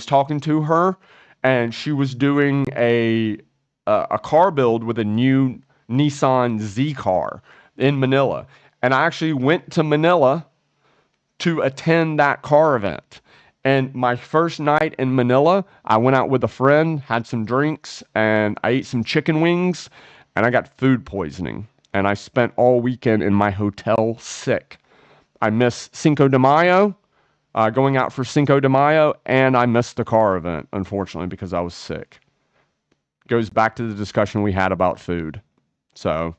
A: talking to her, and she was doing a car build with a new Nissan Z car in Manila, and I actually went to Manila to attend that car event. And my first night in Manila, I went out with a friend, had some drinks, and I ate some chicken wings, and I got food poisoning. And I spent all weekend in my hotel sick. I missed Cinco de Mayo, going out for Cinco de Mayo, and I missed the car event, unfortunately, because I was sick. Goes back to the discussion we had about food. So,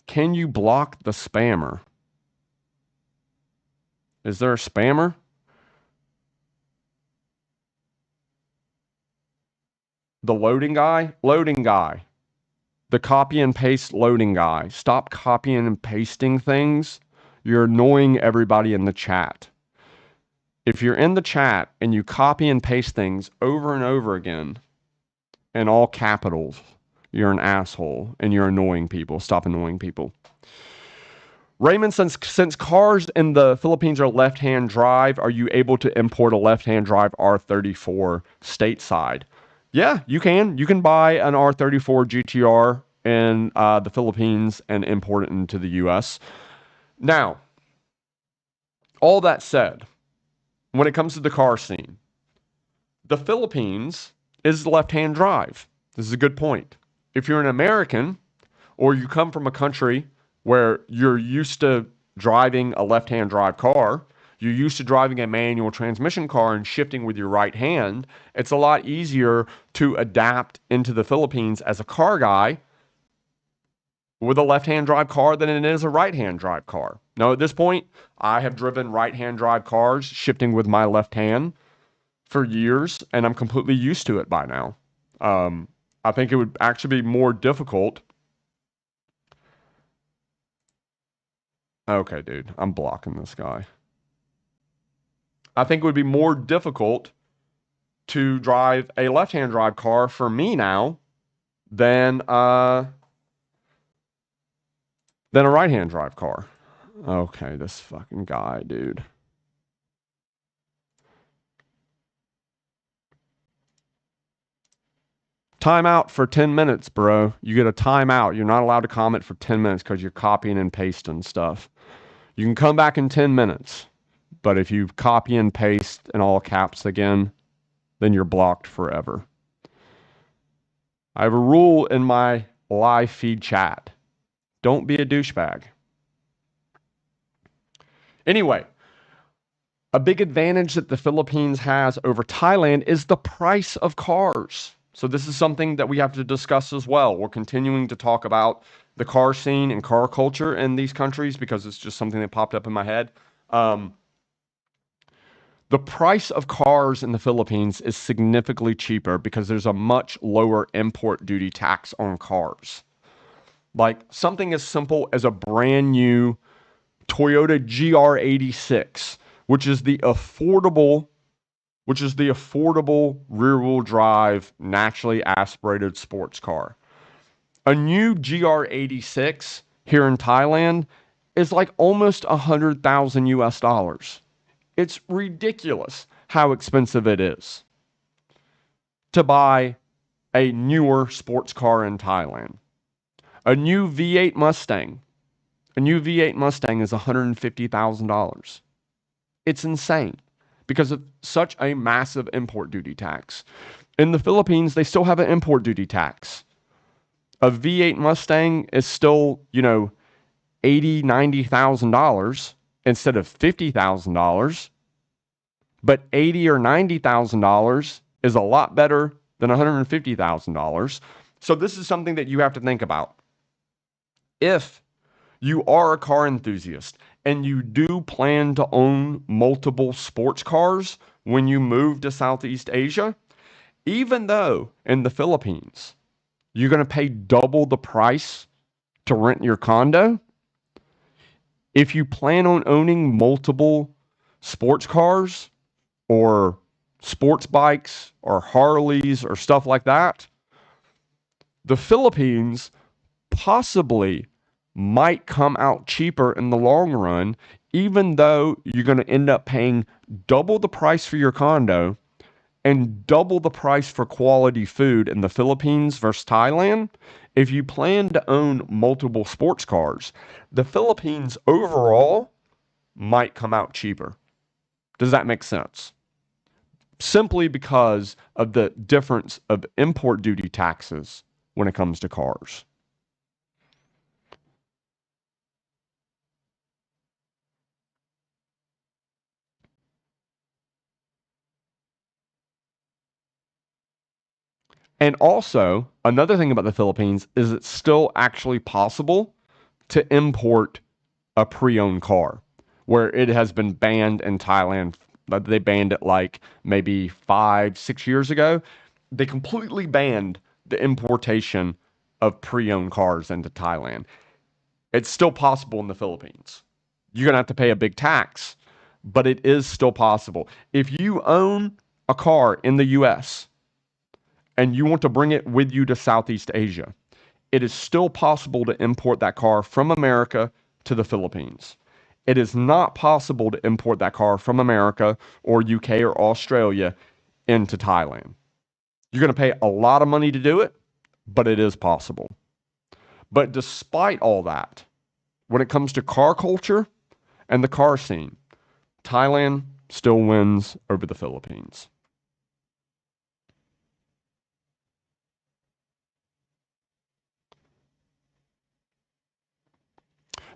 A: can you block the spammer? Is there a spammer? The loading guy? Loading guy. The copy and paste loading guy. Stop copying and pasting things. You're annoying everybody in the chat. If you're in the chat and you copy and paste things over and over again in all capitals, you're an asshole and you're annoying people. Stop annoying people. Raymond, since cars in the Philippines are left-hand drive, are you able to import a left-hand drive R34 stateside? Yeah, you can. You can buy an R34 GTR in the Philippines and import it into the US. Now, all that said, when it comes to the car scene, the Philippines is left-hand drive. This is a good point. If you're an American or you come from a country where you're used to driving a left-hand drive car, you're used to driving a manual transmission car and shifting with your right hand, it's a lot easier to adapt into the Philippines as a car guy with a left-hand drive car than it is a right-hand drive car. Now, at this point, I have driven right-hand drive cars shifting with my left hand for years, and I'm completely used to it by now. I think it would actually be more difficult. Okay, dude, I'm blocking this guy. I think it would be more difficult to drive a left-hand drive car for me now than than a right-hand drive car. Okay, this fucking guy, dude. Timeout for 10 minutes, bro. You get a timeout. You're not allowed to comment for 10 minutes because you're copying and pasting stuff. You can come back in 10 minutes, but if you copy and paste in all caps again, then you're blocked forever. I have a rule in my live feed chat. Don't be a douchebag. Anyway, a big advantage that the Philippines has over Thailand is the price of cars. So this is something that we have to discuss as well. We're continuing to talk about the car scene and car culture in these countries because it's just something that popped up in my head. The price of cars in the Philippines is significantly cheaper because there's a much lower import duty tax on cars. Like something as simple as a brand new Toyota GR86, which is the affordable rear-wheel drive, naturally aspirated sports car. A new GR86 here in Thailand is like almost 100,000 US dollars. It's ridiculous how expensive it is to buy a newer sports car in Thailand. A new V8 Mustang is $150,000. It's insane because of such a massive import duty tax. In the Philippines, they still have an import duty tax. A V8 Mustang is still, $80,000, $90,000 instead of $50,000. But $80,000 or $90,000 is a lot better than $150,000. So this is something that you have to think about. If you are a car enthusiast and you do plan to own multiple sports cars when you move to Southeast Asia, even though in the Philippines you're going to pay double the price to rent your condo, if you plan on owning multiple sports cars or sports bikes or Harleys or stuff like that, the Philippines possibly might come out cheaper in the long run, even though you're going to end up paying double the price for your condo and double the price for quality food in the Philippines versus Thailand. If you plan to own multiple sports cars, the Philippines overall might come out cheaper. Does that make sense? Simply because of the difference of import duty taxes when it comes to cars. And also, another thing about the Philippines is it's still actually possible to import a pre-owned car, where it has been banned in Thailand. They banned it like maybe 5-6 years ago. They completely banned the importation of pre-owned cars into Thailand. It's still possible in the Philippines. You're going to have to pay a big tax, but it is still possible. If you own a car in the US and you want to bring it with you to Southeast Asia, it is still possible to import that car from America to the Philippines. It is not possible to import that car from America or UK or Australia into Thailand. You're going to pay a lot of money to do it, but it is possible. But despite all that, when it comes to car culture and the car scene, Thailand still wins over the Philippines.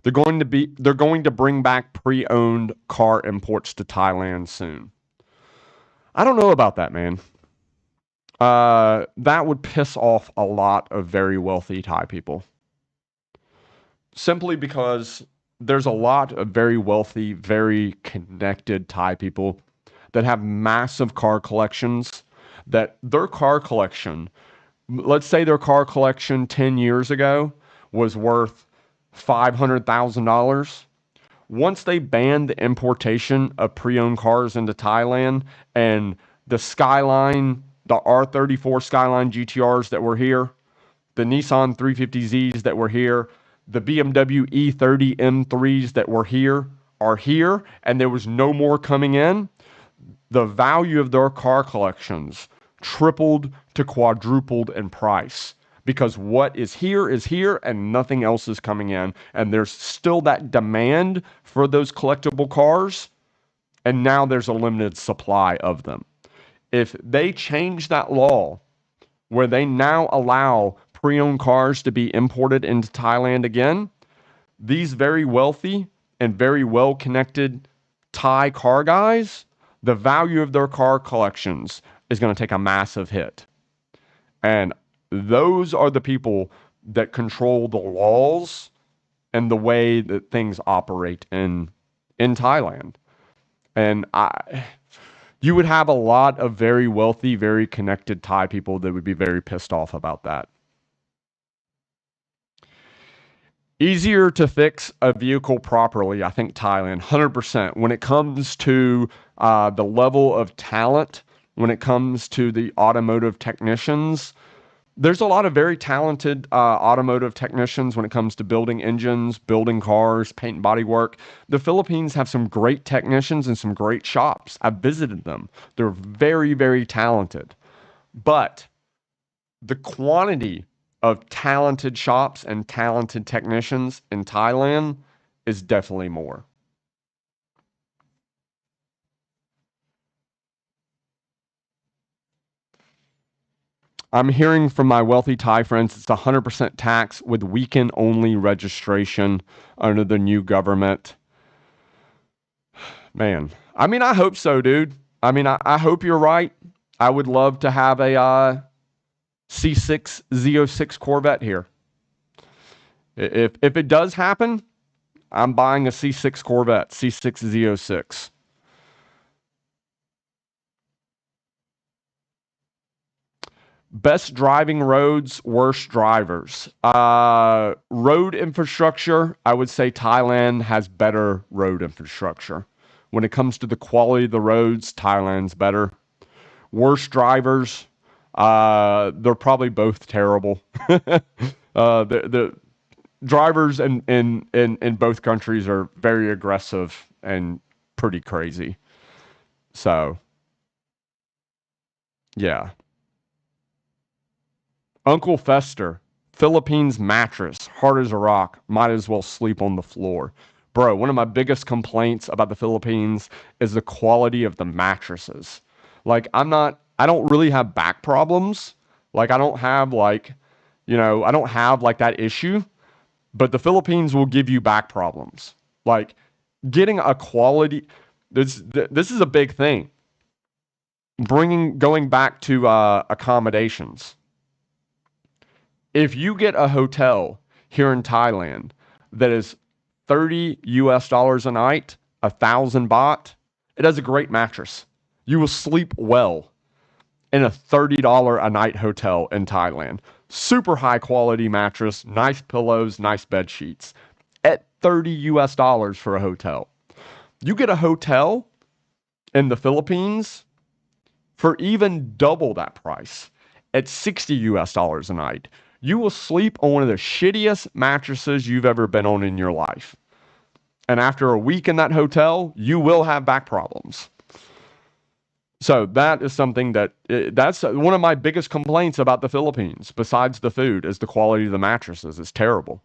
A: They're going to bring back pre-owned car imports to Thailand soon. I don't know about that, man. That would piss off a lot of very wealthy Thai people. Simply because there's a lot of very wealthy, very connected Thai people that have massive car collections, that their car collection, let's say their car collection 10 years ago was worth $500,000. Once they banned the importation of pre-owned cars into Thailand and the Skyline, the R34 Skyline GTRs that were here, the Nissan 350Zs that were here, the BMW E30 M3s that were here are here, and there was no more coming in, the value of their car collections tripled to quadrupled in price because what is here and nothing else is coming in. And there's still that demand for those collectible cars. And now there's a limited supply of them. If they change that law where they now allow pre-owned cars to be imported into Thailand again, these very wealthy and very well-connected Thai car guys, the value of their car collections is going to take a massive hit. And those are the people that control the laws and the way that things operate in Thailand. And you would have a lot of very wealthy, very connected Thai people that would be very pissed off about that. Easier to fix a vehicle properly, I think Thailand, 100%. When it comes to the level of talent, when it comes to the automotive technicians, there's a lot of very talented automotive technicians when it comes to building engines, building cars, paint and body work. The Philippines have some great technicians and some great shops. I've visited them. They're very, very talented. But the quantity of talented shops and talented technicians in Thailand is definitely more. I'm hearing from my wealthy Thai friends it's 100% tax with weekend only registration under the new government. Man, I mean, I hope so, dude. I mean, I hope you're right. I would love to have a C6 Z06 Corvette here. If it does happen, I'm buying a C6 Corvette, C6 Z06. Best driving roads, worst drivers. Road infrastructure, I would say Thailand has better road infrastructure. When it comes to the quality of the roads, Thailand's better. Worst drivers, they're probably both terrible. The drivers in both countries are very aggressive and pretty crazy. So, yeah. Uncle Fester, Philippines mattress, hard as a rock, might as well sleep on the floor. Bro, one of my biggest complaints about the Philippines is the quality of the mattresses. Like, I don't really have back problems. Like, I don't have, like, I don't have, like, that issue. But the Philippines will give you back problems. Like, getting a quality, this is a big thing. Going back to accommodations. If you get a hotel here in Thailand that is 30 US dollars a night, 1,000 baht, it has a great mattress. You will sleep well in a $30 a night hotel in Thailand. Super high quality mattress, nice pillows, nice bed sheets at 30 US dollars for a hotel. You get a hotel in the Philippines for even double that price at 60 US dollars a night. You will sleep on one of the shittiest mattresses you've ever been on in your life. And after a week in that hotel, you will have back problems. So that is something that's one of my biggest complaints about the Philippines, besides the food, is the quality of the mattresses. It's terrible.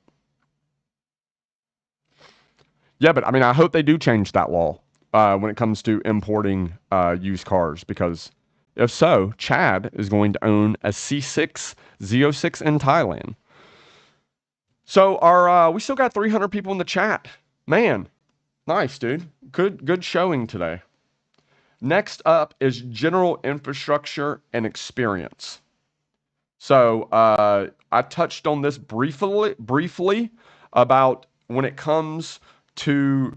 A: Yeah, but I mean, I hope they do change that law when it comes to importing used cars, because if so, Chad is going to own a C6 Z06 in Thailand. So we still got 300 people in the chat. Man, nice, dude. Good showing today. Next up is general infrastructure and experience. So I touched on this briefly about when it comes to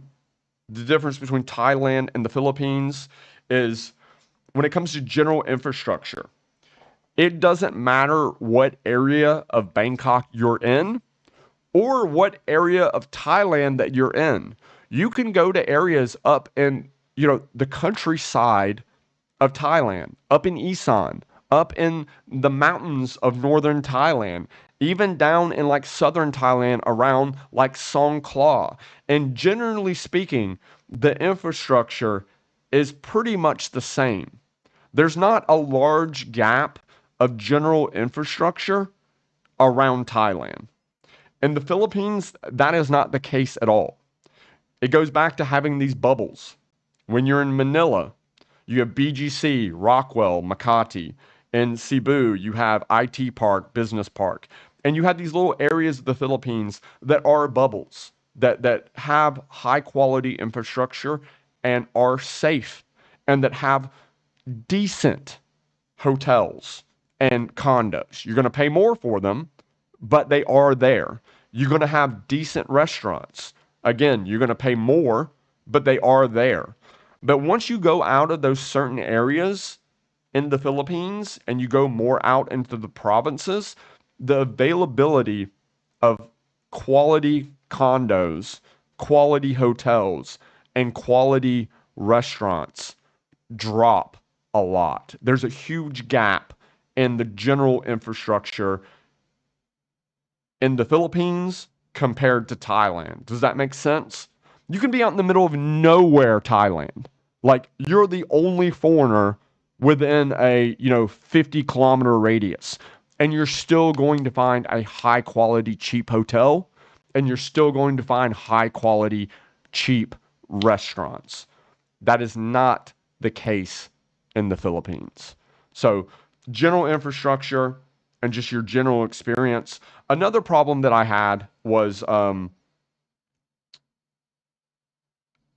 A: the difference between Thailand and the Philippines is when it comes to general infrastructure. It doesn't matter what area of Bangkok you're in or what area of Thailand that you're in. You can go to areas up in, the countryside of Thailand, up in Isan, up in the mountains of northern Thailand, even down in like southern Thailand around like Songkhla. And generally speaking, the infrastructure is pretty much the same. There's not a large gap of general infrastructure around Thailand. In the Philippines, that is not the case at all. It goes back to having these bubbles. When you're in Manila, you have BGC, Rockwell, Makati. In Cebu, you have IT Park, Business Park. And you have these little areas of the Philippines that are bubbles, that have high quality infrastructure and are safe, and that have decent hotels and condos. You're going to pay more for them, but they are there. You're going to have decent restaurants. Again, you're going to pay more, but they are there. But once you go out of those certain areas in the Philippines and you go more out into the provinces, the availability of quality condos, quality hotels, and quality restaurants drop a lot. There's a huge gap in the general infrastructure in the Philippines compared to Thailand. Does that make sense? You can be out in the middle of nowhere, Thailand. Like you're the only foreigner within a, 50-kilometer radius, and you're still going to find a high quality cheap hotel, and you're still going to find high quality cheap restaurants. That is not the case in the Philippines. So, general infrastructure and just your general experience. Another problem that I had was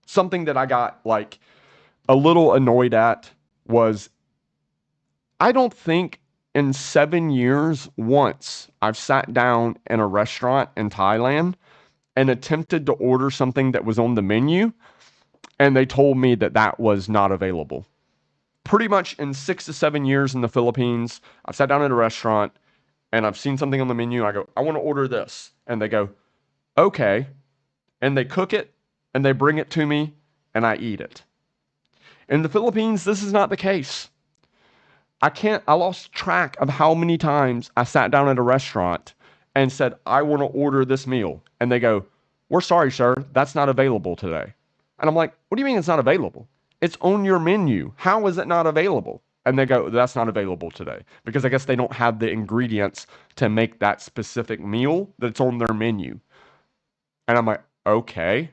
A: something that I got like a little annoyed at was I don't think in 7 years once I've sat down in a restaurant in Thailand and attempted to order something that was on the menu and they told me that that was not available. Pretty much in 6 to 7 years in the Philippines, I've sat down at a restaurant and I've seen something on the menu. I go, I want to order this. And they go, okay. And they cook it and they bring it to me and I eat it. In the Philippines, this is not the case. I lost track of how many times I sat down at a restaurant and said, I want to order this meal. And they go, we're sorry, sir, that's not available today. And I'm like, what do you mean it's not available? It's on your menu. How is it not available? And they go, that's not available today. Because I guess they don't have the ingredients to make that specific meal that's on their menu. And I'm like, okay.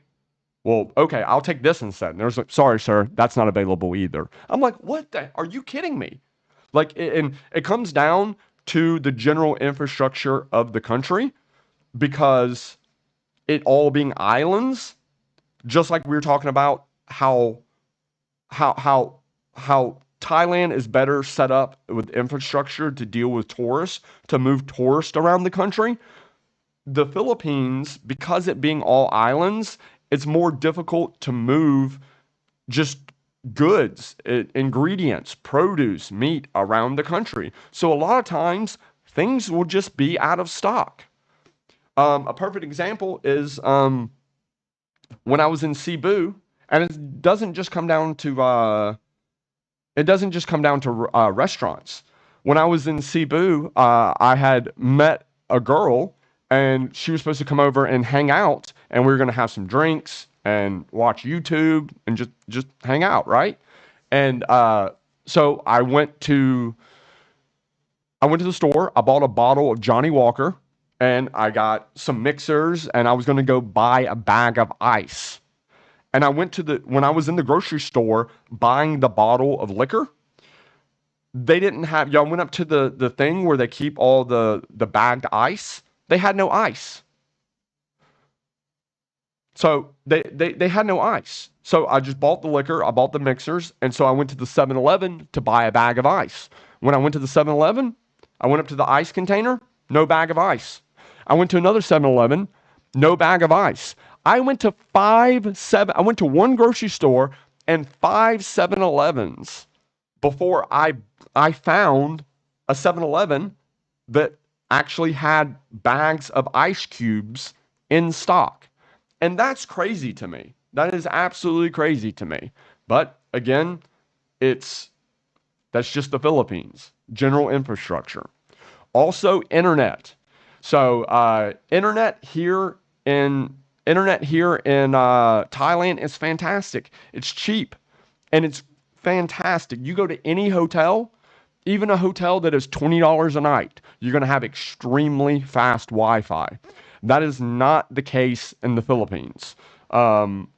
A: Well, okay, I'll take this instead. And they're like, sorry, sir, that's not available either. I'm like, what the? Are you kidding me? Like, and it comes down to the general infrastructure of the country because it all being islands, just like we were talking about how Thailand is better set up with infrastructure to deal with tourists, to move tourists around the country. The Philippines, because it being all islands, it's more difficult to move just goods, ingredients, produce, meat around the country. So a lot of times things will just be out of stock. A perfect example is when I was in Cebu, and it doesn't just come down to restaurants. When I was in Cebu, I had met a girl, and she was supposed to come over and hang out, and we were going to have some drinks and watch YouTube and just hang out, right? And so I went to the store. I bought a bottle of Johnny Walker, and I got some mixers, and I was going to go buy a bag of ice. And when I was in the grocery store buying the bottle of liquor, they didn't have, y'all went up to the thing where they keep all the bagged ice. They had no ice. So they had no ice. So I just bought the liquor, I bought the mixers, and so I went to the 7-Eleven to buy a bag of ice. When I went to the 7-Eleven, I went up to the ice container, no bag of ice. I went to another 7-Eleven, no bag of ice. I went to one grocery store and 5 7-Elevens before I found a 7-Eleven that actually had bags of ice cubes in stock. And that's crazy to me. That is absolutely crazy to me. But again, that's just the Philippines. General infrastructure. Also, internet. So, internet here in Thailand is fantastic. It's cheap, and it's fantastic. You go to any hotel, even a hotel that is $20 a night, you're going to have extremely fast Wi-Fi. That is not the case in the Philippines. Um,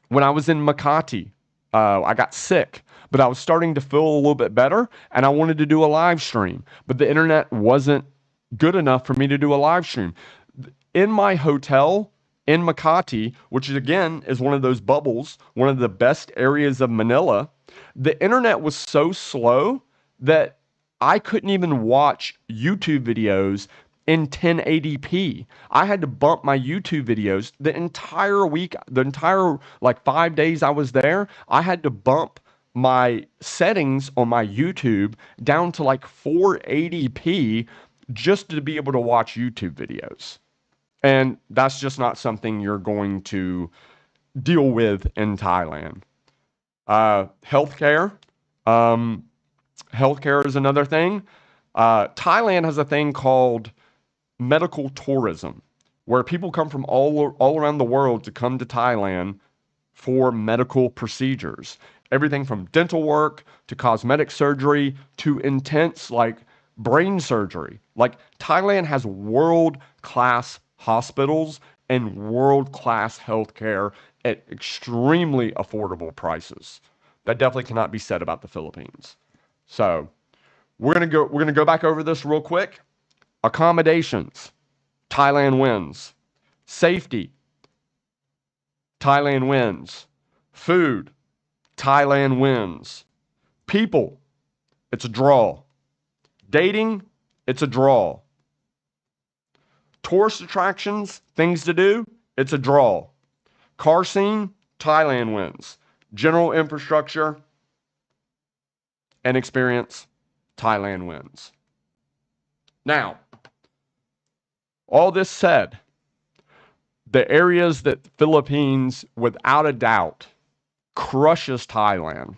A: when I was in Makati, I got sick, but I was starting to feel a little bit better, and I wanted to do a live stream, but the internet wasn't good enough for me to do a live stream. In my hotel in Makati, which is, again, is one of those bubbles, one of the best areas of Manila, the internet was so slow that I couldn't even watch YouTube videos in 1080p. I had to bump my YouTube videos the entire week, the entire like 5 days I was there. I had to bump my settings on my YouTube down to like 480p just to be able to watch YouTube videos. And that's just not something you're going to deal with in Thailand. Healthcare. Um, Healthcare is another thing. Thailand has a thing called medical tourism, where people come from all around the world to come to Thailand for medical procedures. Everything from dental work to cosmetic surgery to intense like brain surgery. Like Thailand has world-class hospitals and world-class healthcare at extremely affordable prices. That definitely cannot be said about the Philippines. So we're gonna go back over this real quick. Accommodations, Thailand wins. Safety, Thailand wins. Food, Thailand wins. People, it's a draw. Dating, it's a draw. Tourist attractions, things to do, it's a draw. Car scene, Thailand wins. General infrastructure and experience, Thailand wins. Now, all this said, the areas that the Philippines, without a doubt, crushes Thailand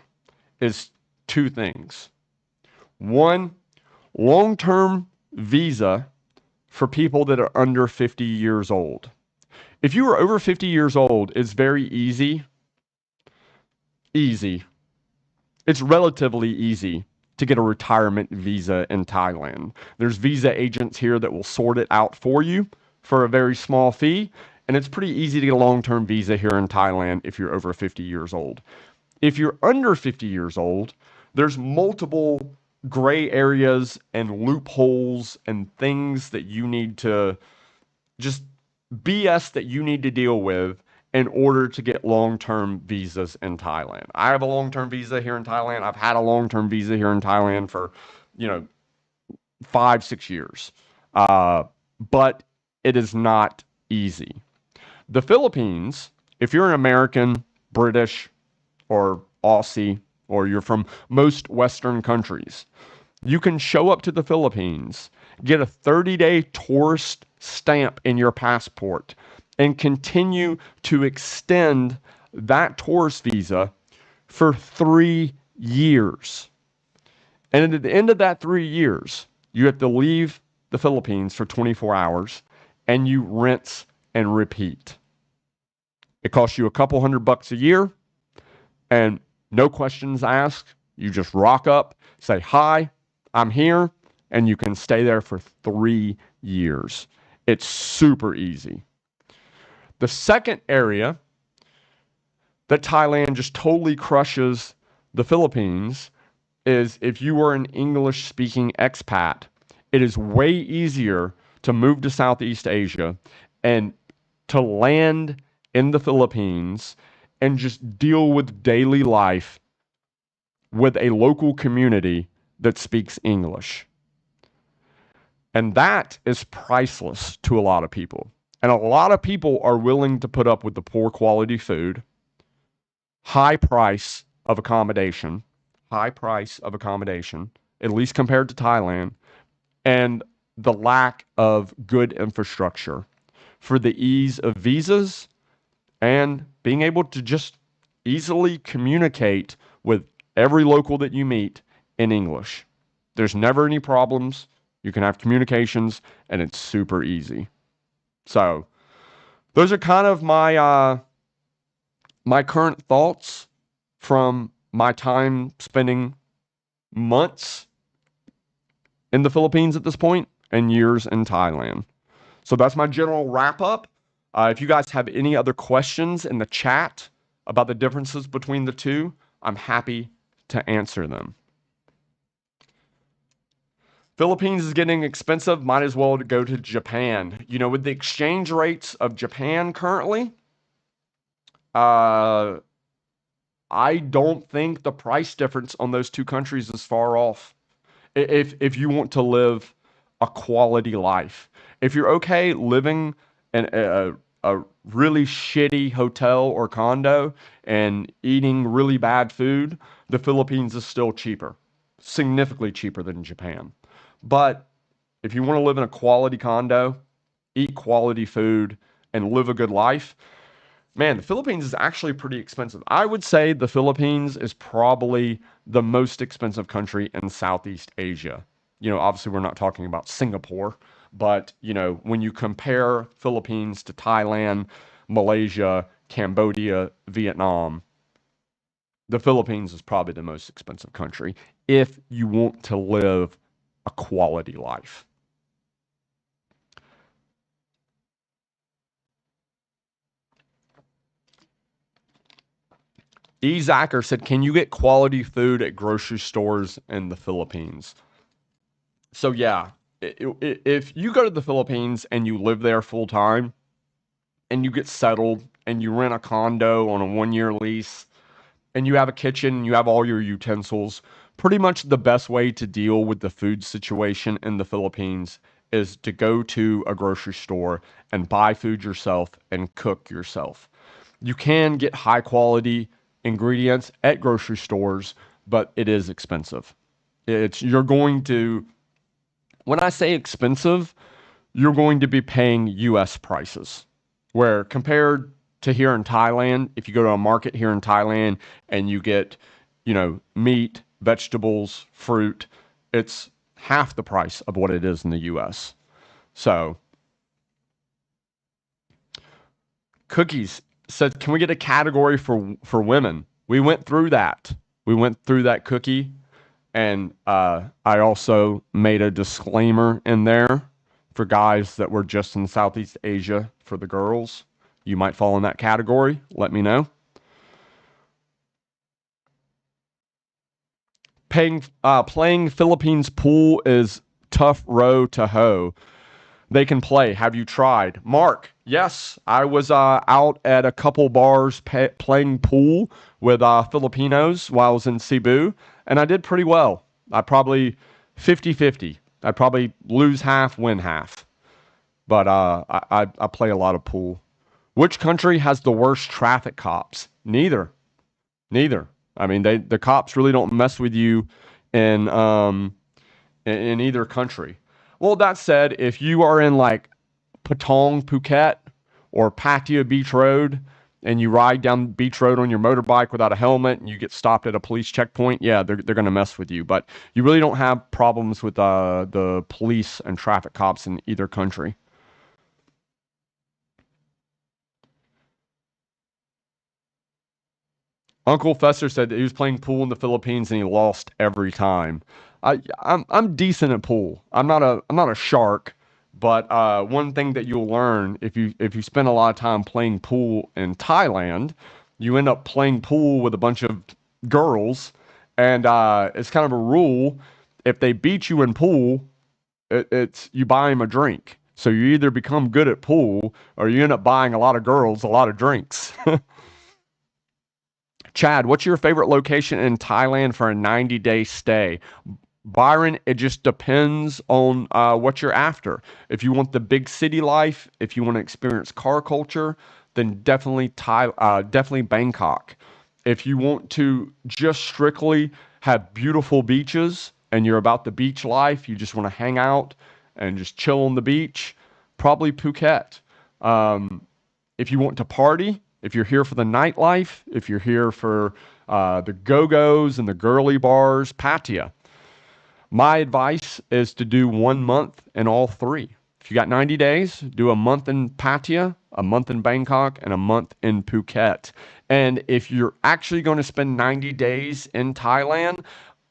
A: is two things. One, long-term visa for people that are under 50 years old. If you are over 50 years old, it's very easy. It's relatively easy to get a retirement visa in Thailand. There's visa agents here that will sort it out for you for a very small fee, and it's pretty easy to get a long-term visa here in Thailand if you're over 50 years old. If you're under 50 years old, there's multiple gray areas and loopholes and things that you need to just BS that you need to deal with in order to get long-term visas in Thailand. I have a long-term visa here in Thailand. I've had a long-term visa here in Thailand for, 5, 6 years. But it is not easy. The Philippines, if you're an American, British, or Aussie, or you're from most Western countries, you can show up to the Philippines, get a 30-day tourist stamp in your passport, and continue to extend that tourist visa for 3 years. And at the end of that 3 years, you have to leave the Philippines for 24 hours and you rinse and repeat. It costs you a couple $100 a year and no questions asked. You just rock up, say, "Hi, I'm here," and you can stay there for 3 years. It's super easy. The second area that Thailand just totally crushes the Philippines is if you are an English-speaking expat, it is way easier to move to Southeast Asia and to land in the Philippines and just deal with daily life with a local community that speaks English. And that is priceless to a lot of people. And a lot of people are willing to put up with the poor quality food, high price of accommodation, at least compared to Thailand, and the lack of good infrastructure for the ease of visas and being able to just easily communicate with every local that you meet in English. There's never any problems. You can have communications, and it's super easy. So, those are kind of my my current thoughts from my time spending months in the Philippines at this point and years in Thailand. So that's my general wrap up. If you guys have any other questions in the chat about the differences between the two, I'm happy to answer them. Philippines is getting expensive. Might as well go to Japan. You know, with the exchange rates of Japan currently, uh, I don't think the price difference on those two countries is far off. If you want to live a quality life, if you're okay living in a really shitty hotel or condo and eating really bad food, the Philippines is still cheaper, significantly cheaper than Japan. But if you want to live in a quality condo, eat quality food, and live a good life, man, the Philippines is actually pretty expensive. I would say the Philippines is probably the most expensive country in Southeast Asia. You know, obviously we're not talking about Singapore, but you know, when you compare Philippines to Thailand, Malaysia, Cambodia, Vietnam, the Philippines is probably the most expensive country if you want to live a quality life. E. Zacher said, can you get quality food at grocery stores in the Philippines? So, yeah, if you go to the Philippines and you live there full time and you get settled and you rent a condo on a 1 year lease and you have a kitchen, you have all your utensils, pretty much the best way to deal with the food situation in the Philippines is to go to a grocery store and buy food yourself and cook yourself. You can get high quality ingredients at grocery stores, but it is expensive. You're going to, when I say expensive, you're going to be paying US prices. Where compared to here in Thailand, if you go to a market here in Thailand and you get, you know, meat, vegetables, fruit, it's half the price of what it is in the US. So, Cookies said, "Can we get a category for women?" We went through that. We went through that, Cookie, and I also made a disclaimer in there for guys that were just in Southeast Asia for the girls. You might fall in that category. Let me know. Playing Philippines pool is tough row to hoe. They can play. Have you tried? Mark, yes, I was out at a couple bars playing pool with Filipinos while I was in Cebu, and I did pretty well. I probably 50-50. I'd probably lose half, win half. But I play a lot of pool. Which country has the worst traffic cops? Neither. Neither. I mean, the cops really don't mess with you in in either country. Well, that said, if you are in like Patong, Phuket, or Pattaya Beach Road, and you ride down Beach Road on your motorbike without a helmet, and you get stopped at a police checkpoint, yeah, they're going to mess with you. But you really don't have problems with the police and traffic cops in either country. Uncle Fester said that he was playing pool in the Philippines and he lost every time. I'm decent at pool. I'm not a shark, but one thing that you'll learn if you spend a lot of time playing pool in Thailand, you end up playing pool with a bunch of girls, and it's kind of a rule. If they beat you in pool, it's you buy them a drink. So you either become good at pool or you end up buying a lot of girls a lot of drinks. Chad, what's your favorite location in Thailand for a 90-day stay? Byron, it just depends on what you're after. If you want the big city life, if you want to experience car culture, then definitely Bangkok. If you want to just strictly have beautiful beaches and you're about the beach life, you just want to hang out and just chill on the beach, probably Phuket. Um, if you want to party, if you're here for the nightlife, if you're here for the go-go's and the girly bars, Pattaya. My advice is to do 1 month in all three. If you got 90 days, do a month in Pattaya, a month in Bangkok, and a month in Phuket. And if you're actually going to spend 90 days in Thailand,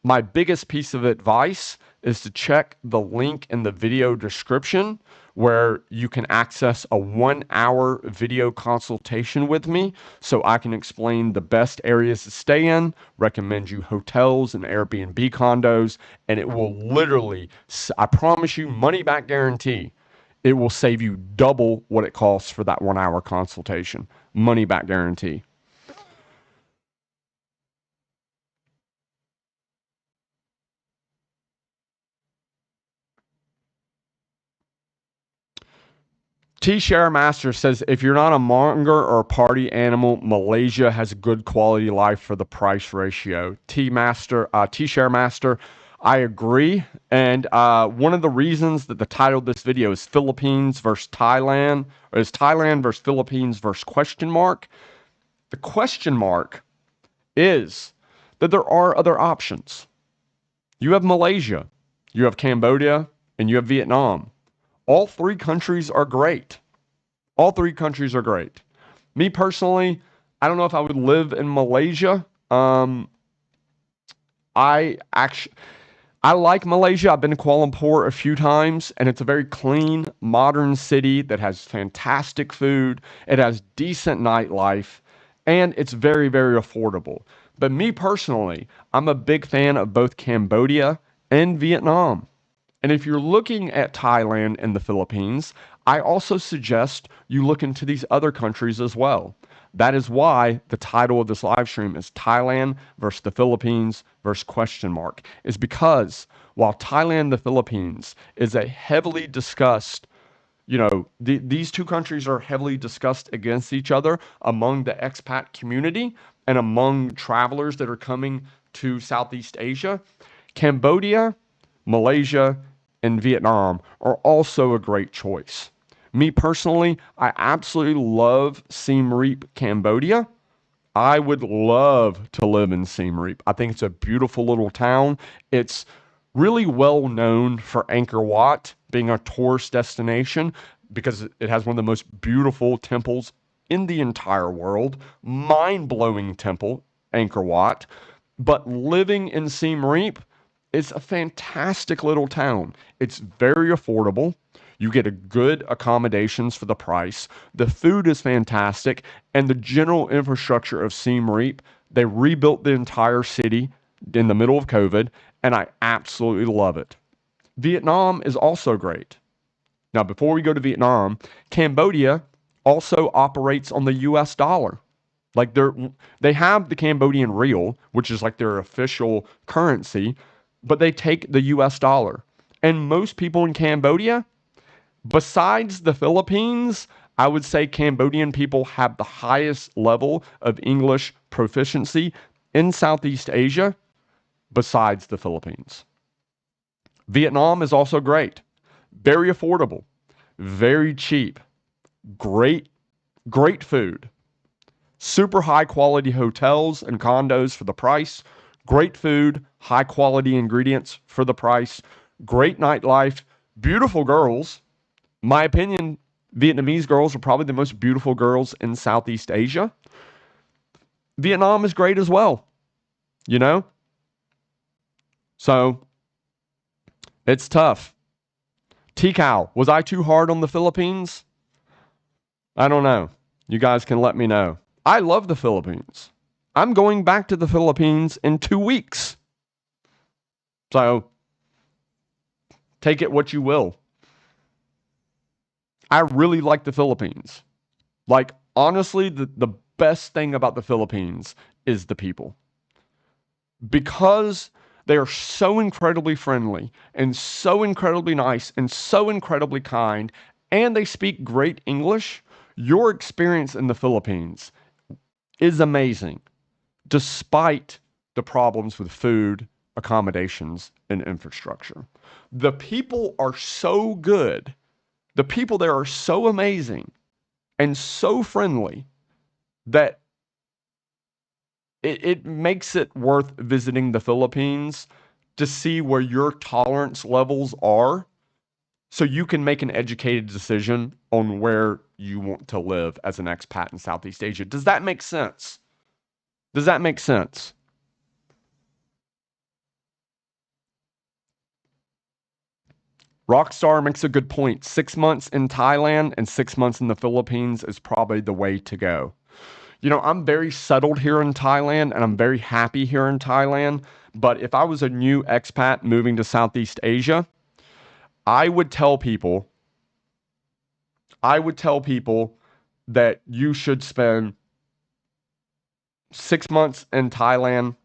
A: my biggest piece of advice is to check the link in the video description where you can access a 1 hour video consultation with me so I can explain the best areas to stay in, recommend you hotels and Airbnb condos, and it will literally, I promise you, money back guarantee. It will save you double what it costs for that 1 hour consultation. Money back guarantee. T Share Master says if you're not a monger or a party animal, Malaysia has a good quality life for the price ratio. T Share Master, I agree. And one of the reasons that the title of this video is Philippines versus Thailand, or is Thailand versus Philippines versus question mark. The question mark is that there are other options. You have Malaysia, you have Cambodia, and you have Vietnam. All three countries are great. All three countries are great. Me personally, I don't know if I would live in Malaysia. I actually I like Malaysia. I've been to Kuala Lumpur a few times, and it's a very clean, modern city that has fantastic food. It has decent nightlife, and it's very, very affordable. But me personally, I'm a big fan of both Cambodia and Vietnam. And if you're looking at Thailand and the Philippines, I also suggest you look into these other countries as well. That is why the title of this live stream is Thailand versus the Philippines versus question mark. Is because while Thailand, the Philippines is a heavily discussed, these two countries are heavily discussed against each other among the expat community and among travelers that are coming to Southeast Asia. Cambodia, Malaysia, and Vietnam are also a great choice. Me personally, I absolutely love Siem Reap, Cambodia. I would love to live in Siem Reap. I think it's a beautiful little town. It's really well known for Angkor Wat being a tourist destination because it has one of the most beautiful temples in the entire world. Mind-blowing temple, Angkor Wat. But living in Siem Reap, it's a fantastic little town. It's very affordable. You get a good accommodations for the price. The food is fantastic, and the general infrastructure of Siem Reap, they rebuilt the entire city in the middle of COVID, and I absolutely love it. Vietnam is also great. Now, before we go to Vietnam, Cambodia also operates on the US dollar. Like they have the Cambodian riel, which is like their official currency, but they take the US dollar. And most people in Cambodia, besides the Philippines, I would say Cambodian people have the highest level of English proficiency in Southeast Asia, besides the Philippines. Vietnam is also great, very affordable, very cheap, great, great food, super high quality hotels and condos for the price, great food, high quality ingredients for the price, great nightlife, beautiful girls. My opinion, Vietnamese girls are probably the most beautiful girls in Southeast Asia. Vietnam is great as well, you know? So it's tough. T-Cow, was I too hard on the Philippines? I don't know. You guys can let me know. I love the Philippines. I'm going back to the Philippines in 2 weeks. So take it what you will. I really like the Philippines. Like, honestly, the best thing about the Philippines is the people. Because they are so incredibly friendly and so incredibly nice and so incredibly kind, and they speak great English, your experience in the Philippines is amazing, despite the problems with food, accommodations, and infrastructure. The people are so good. The people there are so amazing and so friendly that it makes it worth visiting the Philippines to see where your tolerance levels are so you can make an educated decision on where you want to live as an expat in Southeast Asia. Does that make sense? Does that make sense? Rockstar makes a good point. 6 months in Thailand and 6 months in the Philippines is probably the way to go. I'm very settled here in Thailand and I'm very happy here in Thailand. But if I was a new expat moving to Southeast Asia, I would tell people, I would tell people that you should spend 6 months in Thailand,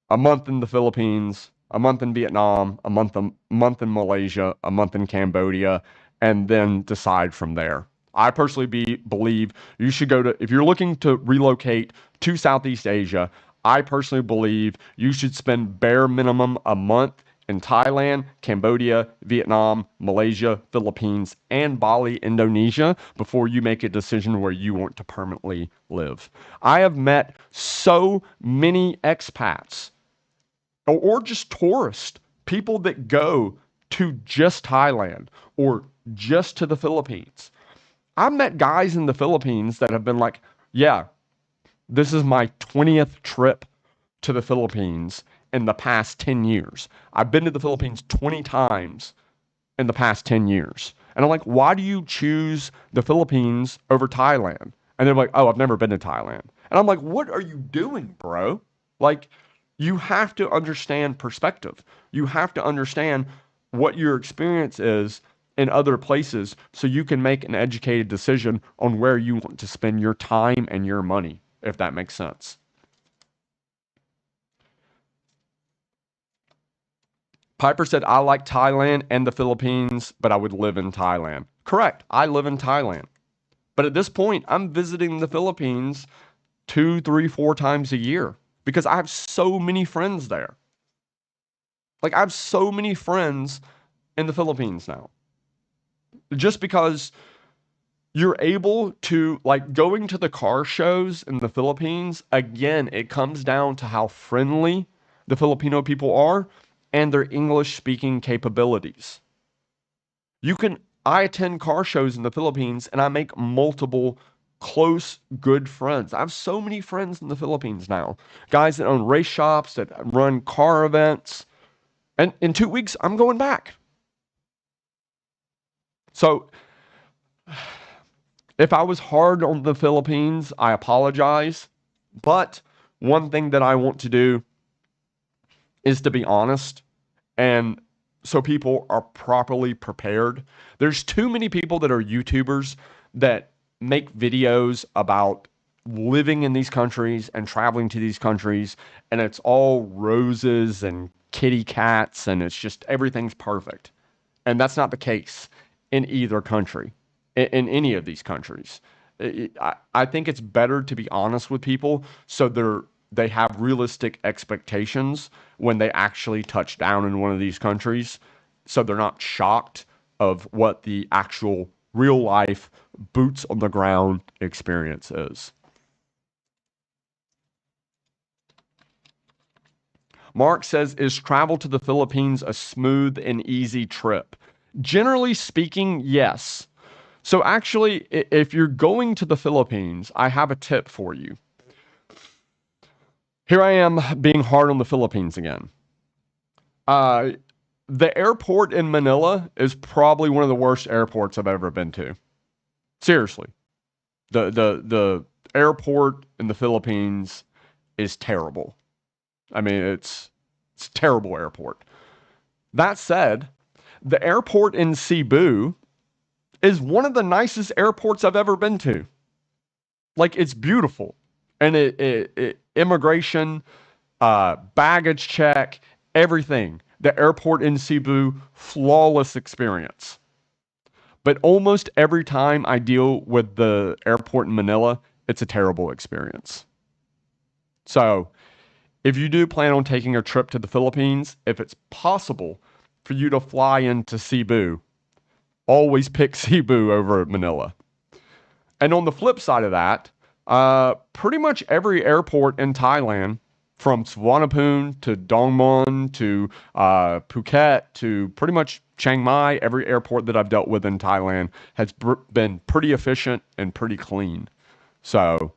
A: a month in the Philippines, a month in Vietnam, a month in Malaysia, a month in Cambodia, and then decide from there. I personally believe you should go to, if you're looking to relocate to Southeast Asia, I personally believe you should spend bare minimum a month in Thailand, Cambodia, Vietnam, Malaysia, Philippines, and Bali, Indonesia before you make a decision where you want to permanently live. I have met so many expats or just tourists, people that go to just Thailand or just to the Philippines. I've met guys in the Philippines that have been like, yeah, this is my 20th trip to the Philippines in the past 10 years. I've been to the Philippines 20 times in the past 10 years. And I'm like, why do you choose the Philippines over Thailand? And they're like, oh, I've never been to Thailand. And I'm like, what are you doing, bro? Like, you have to understand perspective. You have to understand what your experience is in other places so you can make an educated decision on where you want to spend your time and your money, if that makes sense. Piper said, I like Thailand and the Philippines, but I would live in Thailand. Correct. I live in Thailand. But at this point, I'm visiting the Philippines 2, 3, 4 times a year because I have so many friends there. Like, I have so many friends in the Philippines now. Just because you're able to, like, going to the car shows in the Philippines, again, it comes down to how friendly the Filipino people are and their English speaking capabilities. I attend car shows in the Philippines and I make multiple close, good friends. I have so many friends in the Philippines now. Guys that own race shops, that run car events. And in 2 weeks, I'm going back. So if I was hard on the Philippines, I apologize. But one thing that I want to do is to be honest and so people are properly prepared. There's too many people that are YouTubers that make videos about living in these countries and traveling to these countries, and it's all roses and kitty cats, and it's just everything's perfect. And that's not the case in either country, in any of these countries. I think it's better to be honest with people so they have realistic expectations when they actually touch down in one of these countries so they're not shocked of what the actual real life boots on the ground experience is. Mark says, is travel to the Philippines a smooth and easy trip? Generally speaking, yes. So actually, if you're going to the Philippines, I have a tip for you. Here I am being hard on the Philippines again. Uh, the airport in Manila is probably one of the worst airports I've ever been to. Seriously. The airport in the Philippines is terrible. I mean, it's a terrible airport. That said, the airport in Cebu is one of the nicest airports I've ever been to. Like, it's beautiful. And immigration, baggage check, everything. The airport in Cebu, flawless experience. But almost every time I deal with the airport in Manila, it's a terrible experience. So, if you do plan on taking a trip to the Philippines, if it's possible for you to fly into Cebu, always pick Cebu over Manila. And on the flip side of that, pretty much every airport in Thailand from Suvarnabhumi to Dongmuan to Phuket to pretty much Chiang Mai, every airport that I've dealt with in Thailand has been pretty efficient and pretty clean. So,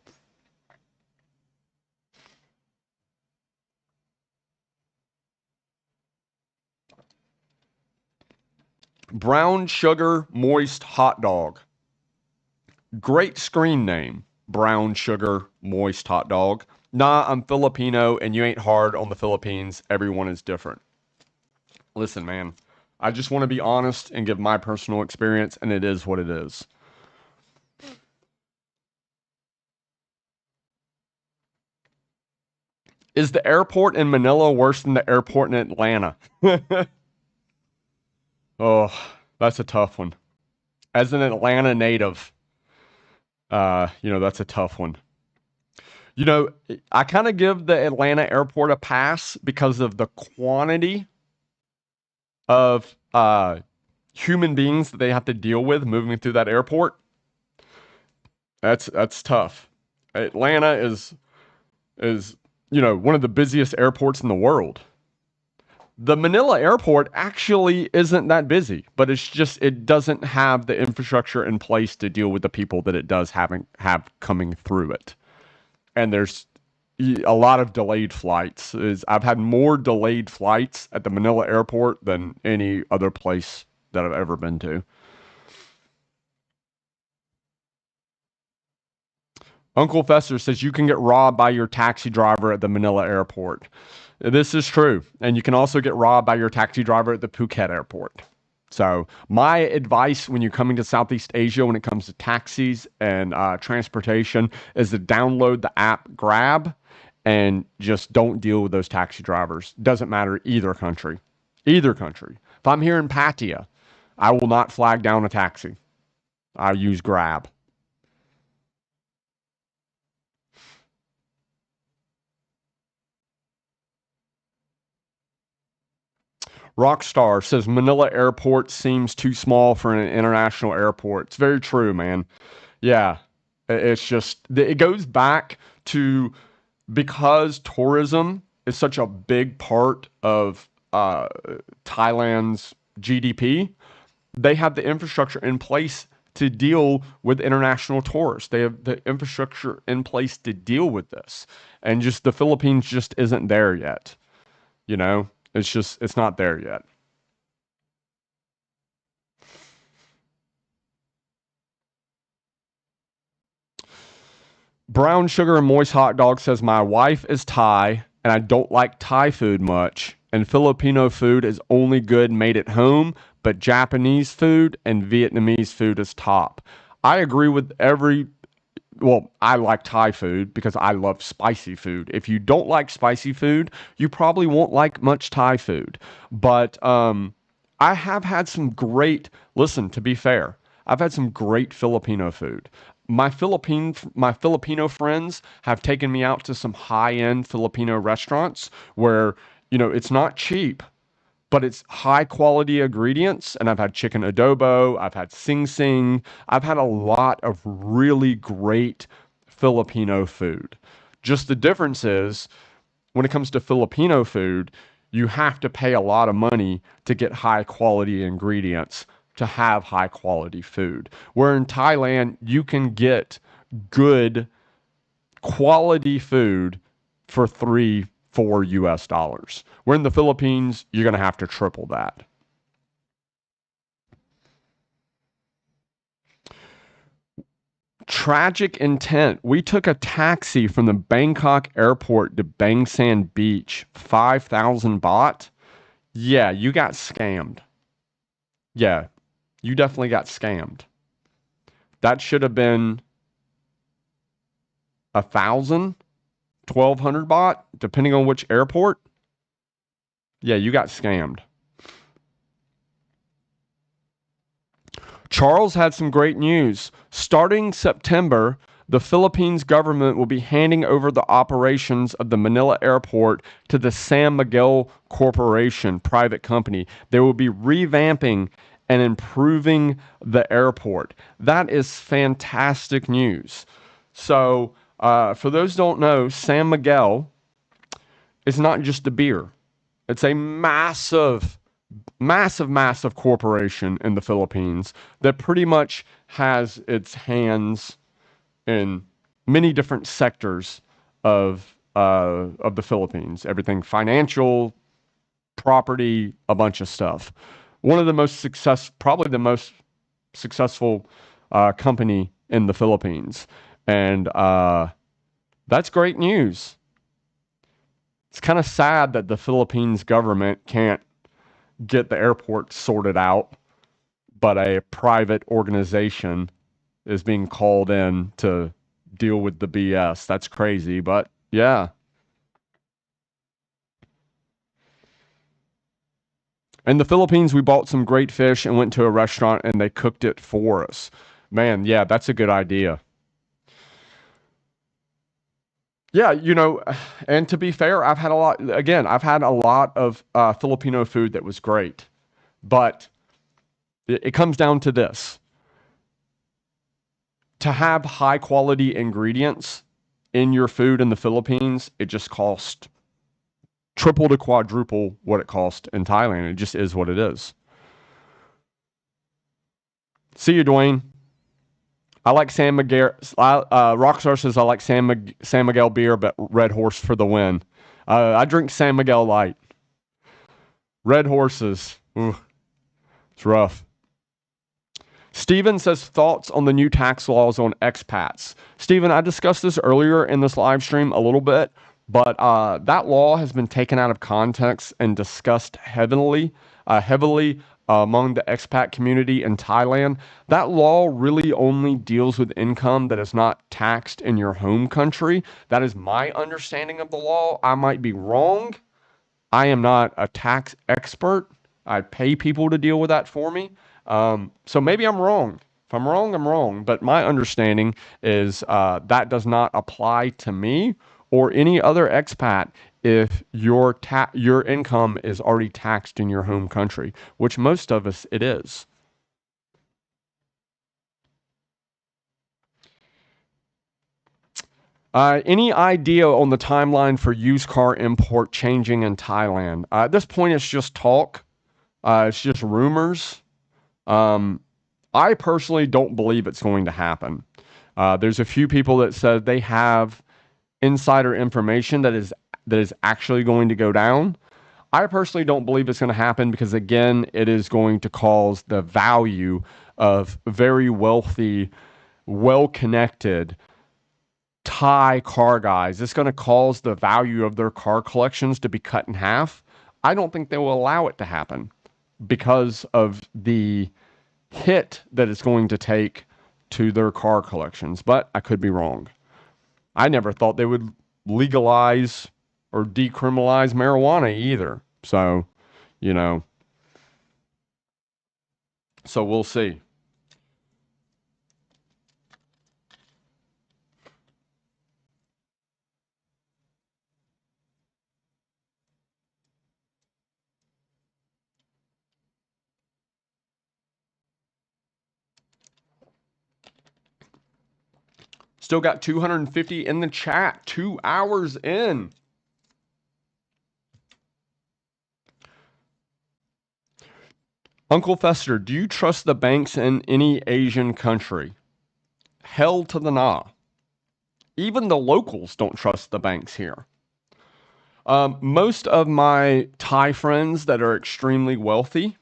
A: brown sugar moist hot dog. Great screen name. Brown sugar moist hot dog. Nah, I'm Filipino and you ain't hard on the Philippines. Everyone is different. Listen, man, I just want to be honest and give my personal experience, and it is what it is. Is the airport in Manila worse than the airport in Atlanta? Oh, that's a tough one. As an Atlanta native, that's a tough one. You know, I kind of give the Atlanta airport a pass because of the quantity of human beings that they have to deal with moving through that airport. That's tough. Atlanta is one of the busiest airports in the world. The Manila airport actually isn't that busy, but it's just it doesn't have the infrastructure in place to deal with the people that it does have coming through it. And there's a lot of delayed flights. I've had more delayed flights at the Manila airport than any other place that I've ever been to. Uncle Fester says you can get robbed by your taxi driver at the Manila airport. This is true. And you can also get robbed by your taxi driver at the Phuket airport. So, my advice when you're coming to Southeast Asia when it comes to taxis and transportation is to download the app Grab and just don't deal with those taxi drivers. Doesn't matter either country. Either country. If I'm here in Pattaya, I will not flag down a taxi. I use Grab. Rockstar says Manila Airport seems too small for an international airport. It's very true, man. Yeah, it's just it goes back to because tourism is such a big part of Thailand's GDP. They have the infrastructure in place to deal with international tourists. They have the infrastructure in place to deal with this, and just the Philippines just isn't there yet. You know, it's not there yet. Brown sugar and moist hot dog says my wife is Thai and I don't like Thai food much. And Filipino food is only good made at home, but Japanese food and Vietnamese food is top. I agree with I like Thai food because I love spicy food. If you don't like spicy food, you probably won't like much Thai food. But I have had some listen, to be fair, I've had some great Filipino food. My Filipino friends have taken me out to some high-end Filipino restaurants where, it's not cheap, but it's high quality ingredients. And I've had chicken adobo, I've had sing sing, I've had a lot of really great Filipino food. Just the difference is when it comes to Filipino food, you have to pay a lot of money to get high quality ingredients to have high quality food. Where in Thailand, you can get good quality food for 3, 4 US dollars. Where in the Philippines, you're going to have to triple that. Tragic intent. We took a taxi from the Bangkok airport to Bang San Beach, 5,000 baht. Yeah, you got scammed. Yeah, you definitely got scammed. That should have been 1,000, 1,200 baht, depending on which airport. Yeah, you got scammed. Charles had some great news. Starting September, the Philippines government will be handing over the operations of the Manila airport to the San Miguel Corporation, private company. They will be revamping and improving the airport. That is fantastic news. So, for those who don't know, San Miguel It's not just the beer. It's a massive corporation in the Philippines that pretty much has its hands in many different sectors of the Philippines. Everything financial, property, a bunch of stuff. One of the probably the most successful company in the Philippines, and that's great news. It's kind of sad that the Philippines government can't get the airport sorted out, but a private organization is being called in to deal with the BS. That's crazy, but yeah. In the Philippines, we bought some great fish and went to a restaurant and they cooked it for us. Man, yeah, that's a good idea. Yeah, and to be fair, I've had a lot of Filipino food that was great, but it comes down to this: to have high quality ingredients in your food in the Philippines, it just costs triple to quadruple what it cost in Thailand. It just is what it is. See you, Dwayne. I like San Miguel. Rockstar says I like San Miguel beer, but Red Horse for the win. I drink San Miguel Light. Red Horses. Ooh, it's rough. Steven says thoughts on the new tax laws on expats. Steven, I discussed this earlier in this live stream a little bit, but that law has been taken out of context and discussed heavily among the expat community in Thailand. That law really only deals with income that is not taxed in your home country. That is my understanding of the law. I might be wrong. I am not a tax expert. I pay people to deal with that for me. So maybe I'm wrong. If I'm wrong, I'm wrong. But my understanding is that does not apply to me or any other expat if your income is already taxed in your home country, which most of us it is. Any idea on the timeline for used car import changing in Thailand? At this point, it's just talk. It's just rumors. Um, I personally don't believe it's going to happen. There's a few people that said they have insider information that is actually going to go down. I personally don't believe it's going to happen because again, it is going to cause the value of very wealthy, well-connected Thai car guys. It's going to cause the value of their car collections to be cut in half. I don't think they will allow it to happen because of the hit that it's going to take to their car collections, but I could be wrong. I never thought they would legalize or decriminalize marijuana either. So, you know, so we'll see. Still got 250 in the chat, 2 hours in. Uncle Fester, do you trust the banks in any Asian country? Hell to the nah. Even the locals don't trust the banks here. Most of my Thai friends that are extremely wealthy,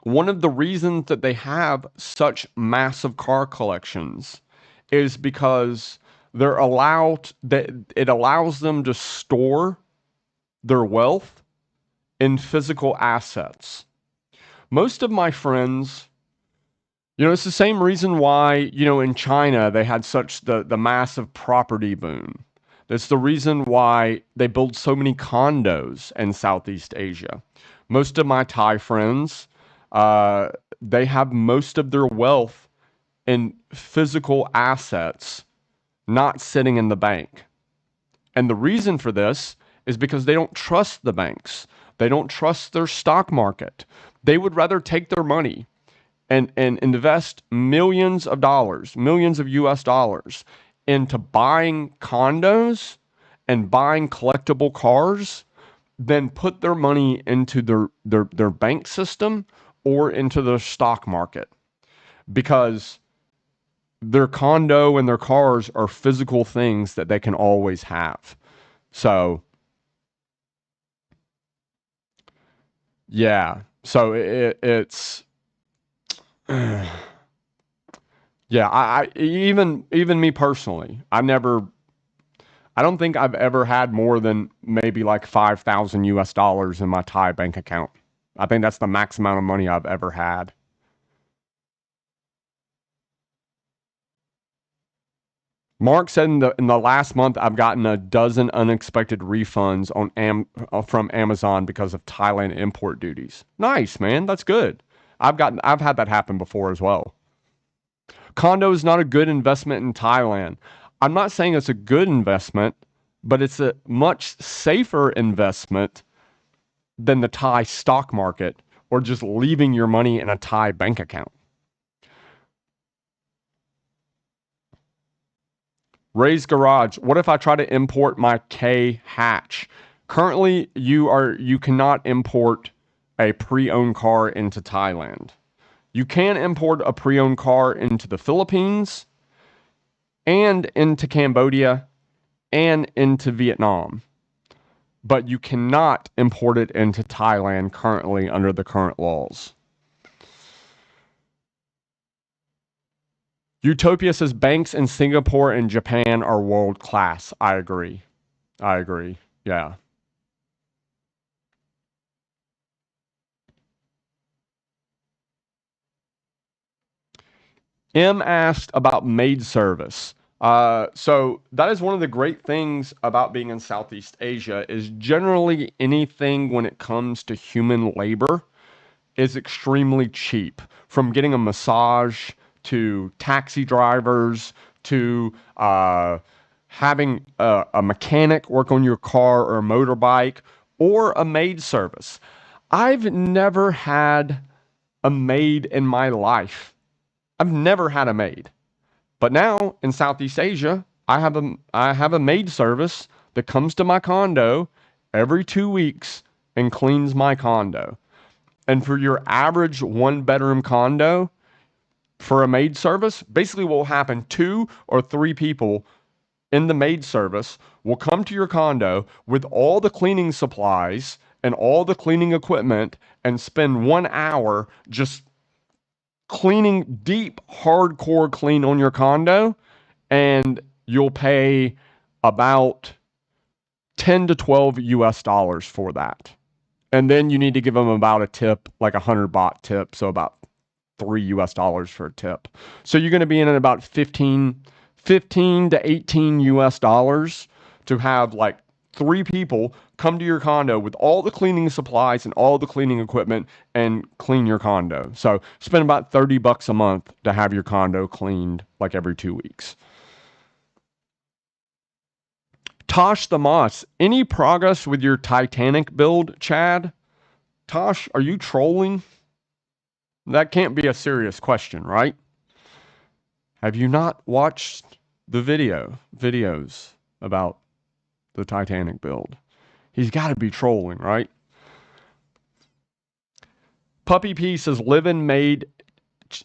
A: one of the reasons that they have such massive car collections is because it allows them to store their wealth in physical assets. Most of my friends, it's the same reason why, in China they had such the massive property boom. That's the reason why they build so many condos in Southeast Asia. Most of my Thai friends, they have most of their wealth in physical assets, not sitting in the bank. And the reason for this is because they don't trust the banks. They don't trust their stock market. They would rather take their money and invest millions of US dollars into buying condos and buying collectible cars than put their money into their bank system or into the stock market, because their condo and their cars are physical things that they can always have. So, yeah. So it's yeah, even me personally, I don't think I've ever had more than maybe like 5,000 US dollars in my Thai bank account. I think that's the max amount of money I've ever had. Mark said in the last month I've gotten a dozen unexpected refunds from Amazon because of Thailand import duties. Nice, man. That's good. I've had that happen before as well. Condo is not a good investment in Thailand. I'm not saying it's a good investment, but it's a much safer investment than the Thai stock market or just leaving your money in a Thai bank account. Ray's Garage. What if I try to import my K hatch? Currently, you cannot import a pre-owned car into Thailand. You can import a pre-owned car into the Philippines and into Cambodia and into Vietnam, but you cannot import it into Thailand currently under the current laws. Utopia says banks in Singapore and Japan are world class. I agree. I agree. Yeah. M asked about maid service. So that is one of the great things about being in Southeast Asia is generally anything when it comes to human labor is extremely cheap. From getting a massage to taxi drivers to having a mechanic work on your car or a motorbike or a maid service. I've never had a maid in my life. I've never had a maid. But now in Southeast Asia, I have a maid service that comes to my condo every 2 weeks and cleans my condo. And for your average one bedroom condo, for a maid service, basically what will happen, two or three people in the maid service will come to your condo with all the cleaning supplies and all the cleaning equipment and spend 1 hour just cleaning deep, hardcore clean on your condo. And you'll pay about 10 to 12 US dollars for that. And then you need to give them about a tip, like 100 baht tip. So about $3 US for a tip. So you're going to be in at about 15 to 18 US dollars to have like three people come to your condo with all the cleaning supplies and all the cleaning equipment and clean your condo. So spend about $30 a month to have your condo cleaned like every 2 weeks. Tosh the Moss, any progress with your Titanic build, Chad? Tosh, are you trolling? That can't be a serious question, right? Have you not watched the videos about the Titanic build? He's got to be trolling, right? Puppy P says live-in maid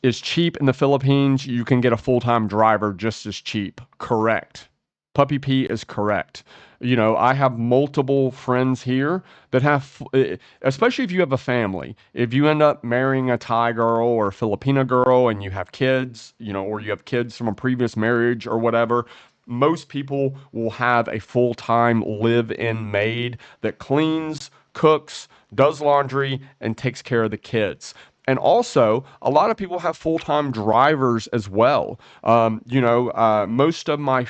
A: is cheap in the Philippines. You can get a full-time driver just as cheap. Correct. Puppy P is correct. You know, I have multiple friends here that have, especially if you have a family. If you end up marrying a Thai girl or a Filipina girl and you have kids, you know, or you have kids from a previous marriage or whatever, most people will have a full-time live-in maid that cleans, cooks, does laundry, and takes care of the kids. And also, a lot of people have full-time drivers as well. Most of my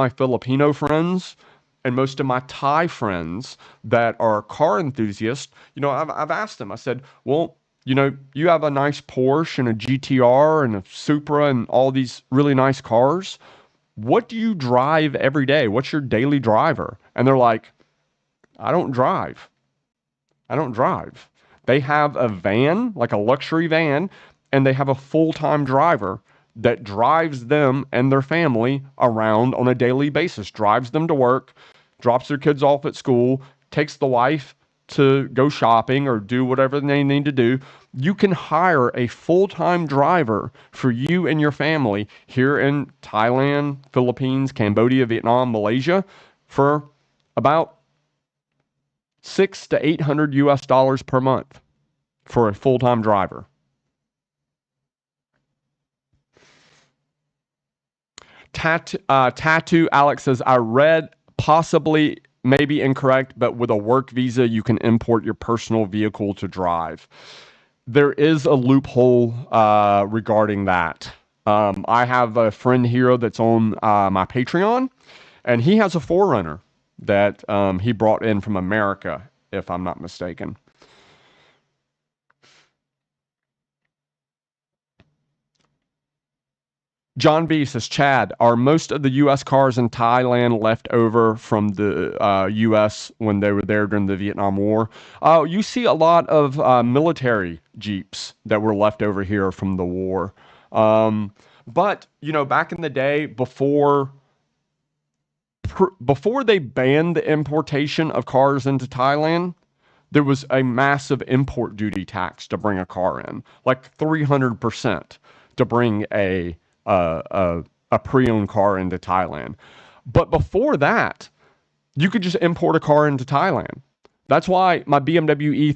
A: Filipino friends, and most of my Thai friends that are car enthusiasts, you know, I've asked them, I said, well, you know, you have a nice Porsche and a GTR and a Supra and all these really nice cars. What do you drive every day? What's your daily driver? And they're like, I don't drive. I don't drive. They have a van, like a luxury van, and they have a full-time driver that drives them and their family around on a daily basis, drives them to work, drops their kids off at school, takes the wife to go shopping or do whatever they need to do. You can hire a full-time driver for you and your family here in Thailand, Philippines, Cambodia, Vietnam, Malaysia for about 600 to 800 US dollars per month for a full-time driver. Tattoo Alex says, I read, possibly maybe incorrect, but with a work visa, you can import your personal vehicle to drive. There is a loophole regarding that. I have a friend here that's on my Patreon, and he has a Forerunner that he brought in from America, if I'm not mistaken. John B says, Chad, are most of the U.S. cars in Thailand left over from the U.S. when they were there during the Vietnam War? You see a lot of military Jeeps that were left over here from the war. But, you know, back in the day, before they banned the importation of cars into Thailand, there was a massive import duty tax to bring a car in, like 300% to bring a pre-owned car into Thailand. But before that, you could just import a car into Thailand. That's why my BMW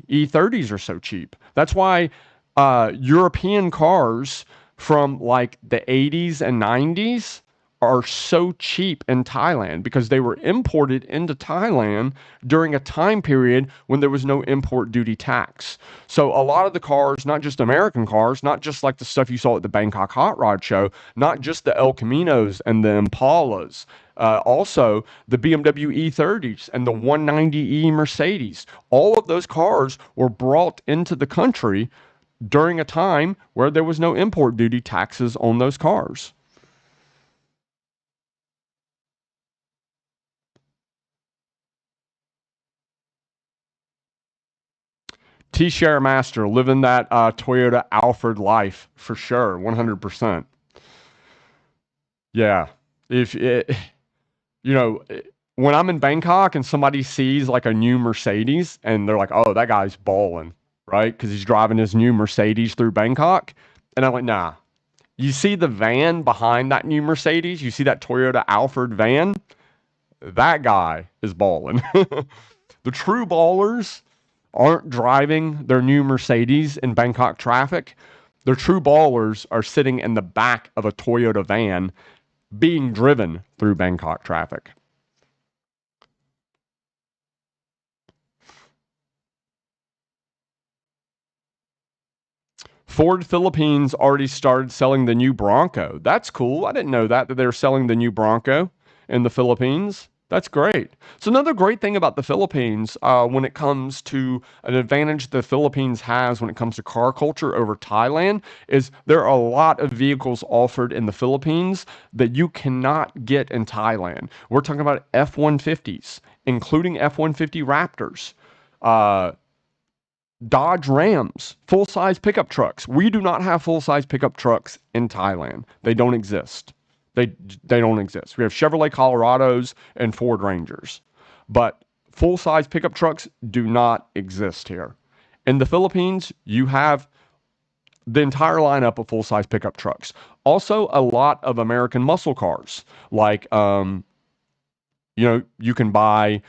A: E30s are so cheap. That's why European cars from like the 80s and 90s are so cheap in Thailand because they were imported into Thailand during a time period when there was no import duty tax. So a lot of the cars, not just American cars, not just like the stuff you saw at the Bangkok Hot Rod Show, not just the El Caminos and the Impalas, also the BMW E30s and the 190E Mercedes. All of those cars were brought into the country during a time where there was no import duty taxes on those cars. T-Share Master, living that Toyota Alfred life for sure, 100%. Yeah. If it, you know, when I'm in Bangkok and somebody sees like a new Mercedes and they're like, oh, that guy's balling, right? Because he's driving his new Mercedes through Bangkok. And I'm like, nah. You see the van behind that new Mercedes? You see that Toyota Alfred van? That guy is balling. The true ballers aren't driving their new Mercedes in Bangkok traffic. Their true ballers are sitting in the back of a Toyota van being driven through Bangkok traffic. Ford Philippines already started selling the new Bronco. That's cool. I didn't know that they're selling the new Bronco in the Philippines. That's great. So another great thing about the Philippines, when it comes to an advantage the Philippines has when it comes to car culture over Thailand, is there are a lot of vehicles offered in the Philippines that you cannot get in Thailand. We're talking about F-150s, including F-150 Raptors, Dodge Rams, full-size pickup trucks. We do not have full-size pickup trucks in Thailand. They don't exist. They they don't exist. We have Chevrolet Colorados and Ford Rangers, but full-size pickup trucks do not exist here. In the Philippines, you have the entire lineup of full-size pickup trucks. Also, a lot of American muscle cars, like you can buy,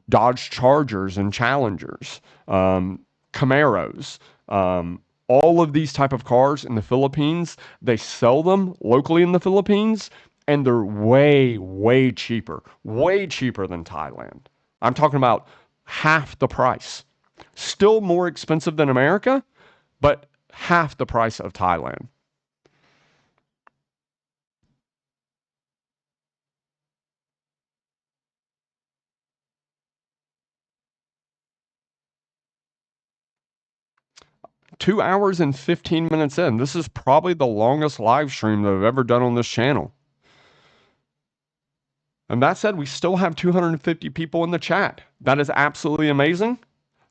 A: Dodge Chargers and Challengers, Camaros, all of these type of cars in the Philippines. They sell them locally in the Philippines, and they're way cheaper than Thailand. I'm talking about half the price. Still more expensive than America, but half the price of Thailand. 2 hours and 15 minutes in. This is probably the longest live stream that I've ever done on this channel. And that said, we still have 250 people in the chat. That is absolutely amazing.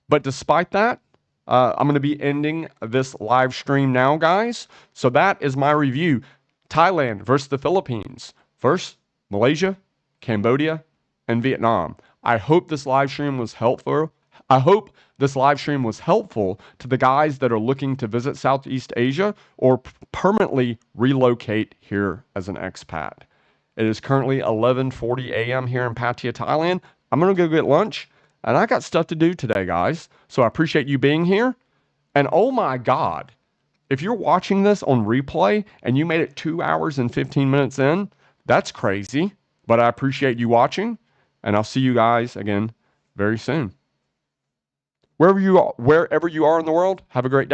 A: But despite that, I'm going to be ending this live stream now, guys. So that is my review. Thailand versus the Philippines versus Malaysia, Cambodia, and Vietnam. I hope this live stream was helpful. I hope this live stream was helpful to the guys that are looking to visit Southeast Asia or permanently relocate here as an expat. It is currently 11:40 a.m. here in Pattaya, Thailand. I'm going to go get lunch, and I got stuff to do today, guys. So I appreciate you being here. And oh my God, if you're watching this on replay and you made it 2 hours and 15 minutes in, that's crazy. But I appreciate you watching, and I'll see you guys again very soon. Wherever you are in the world, have a great day.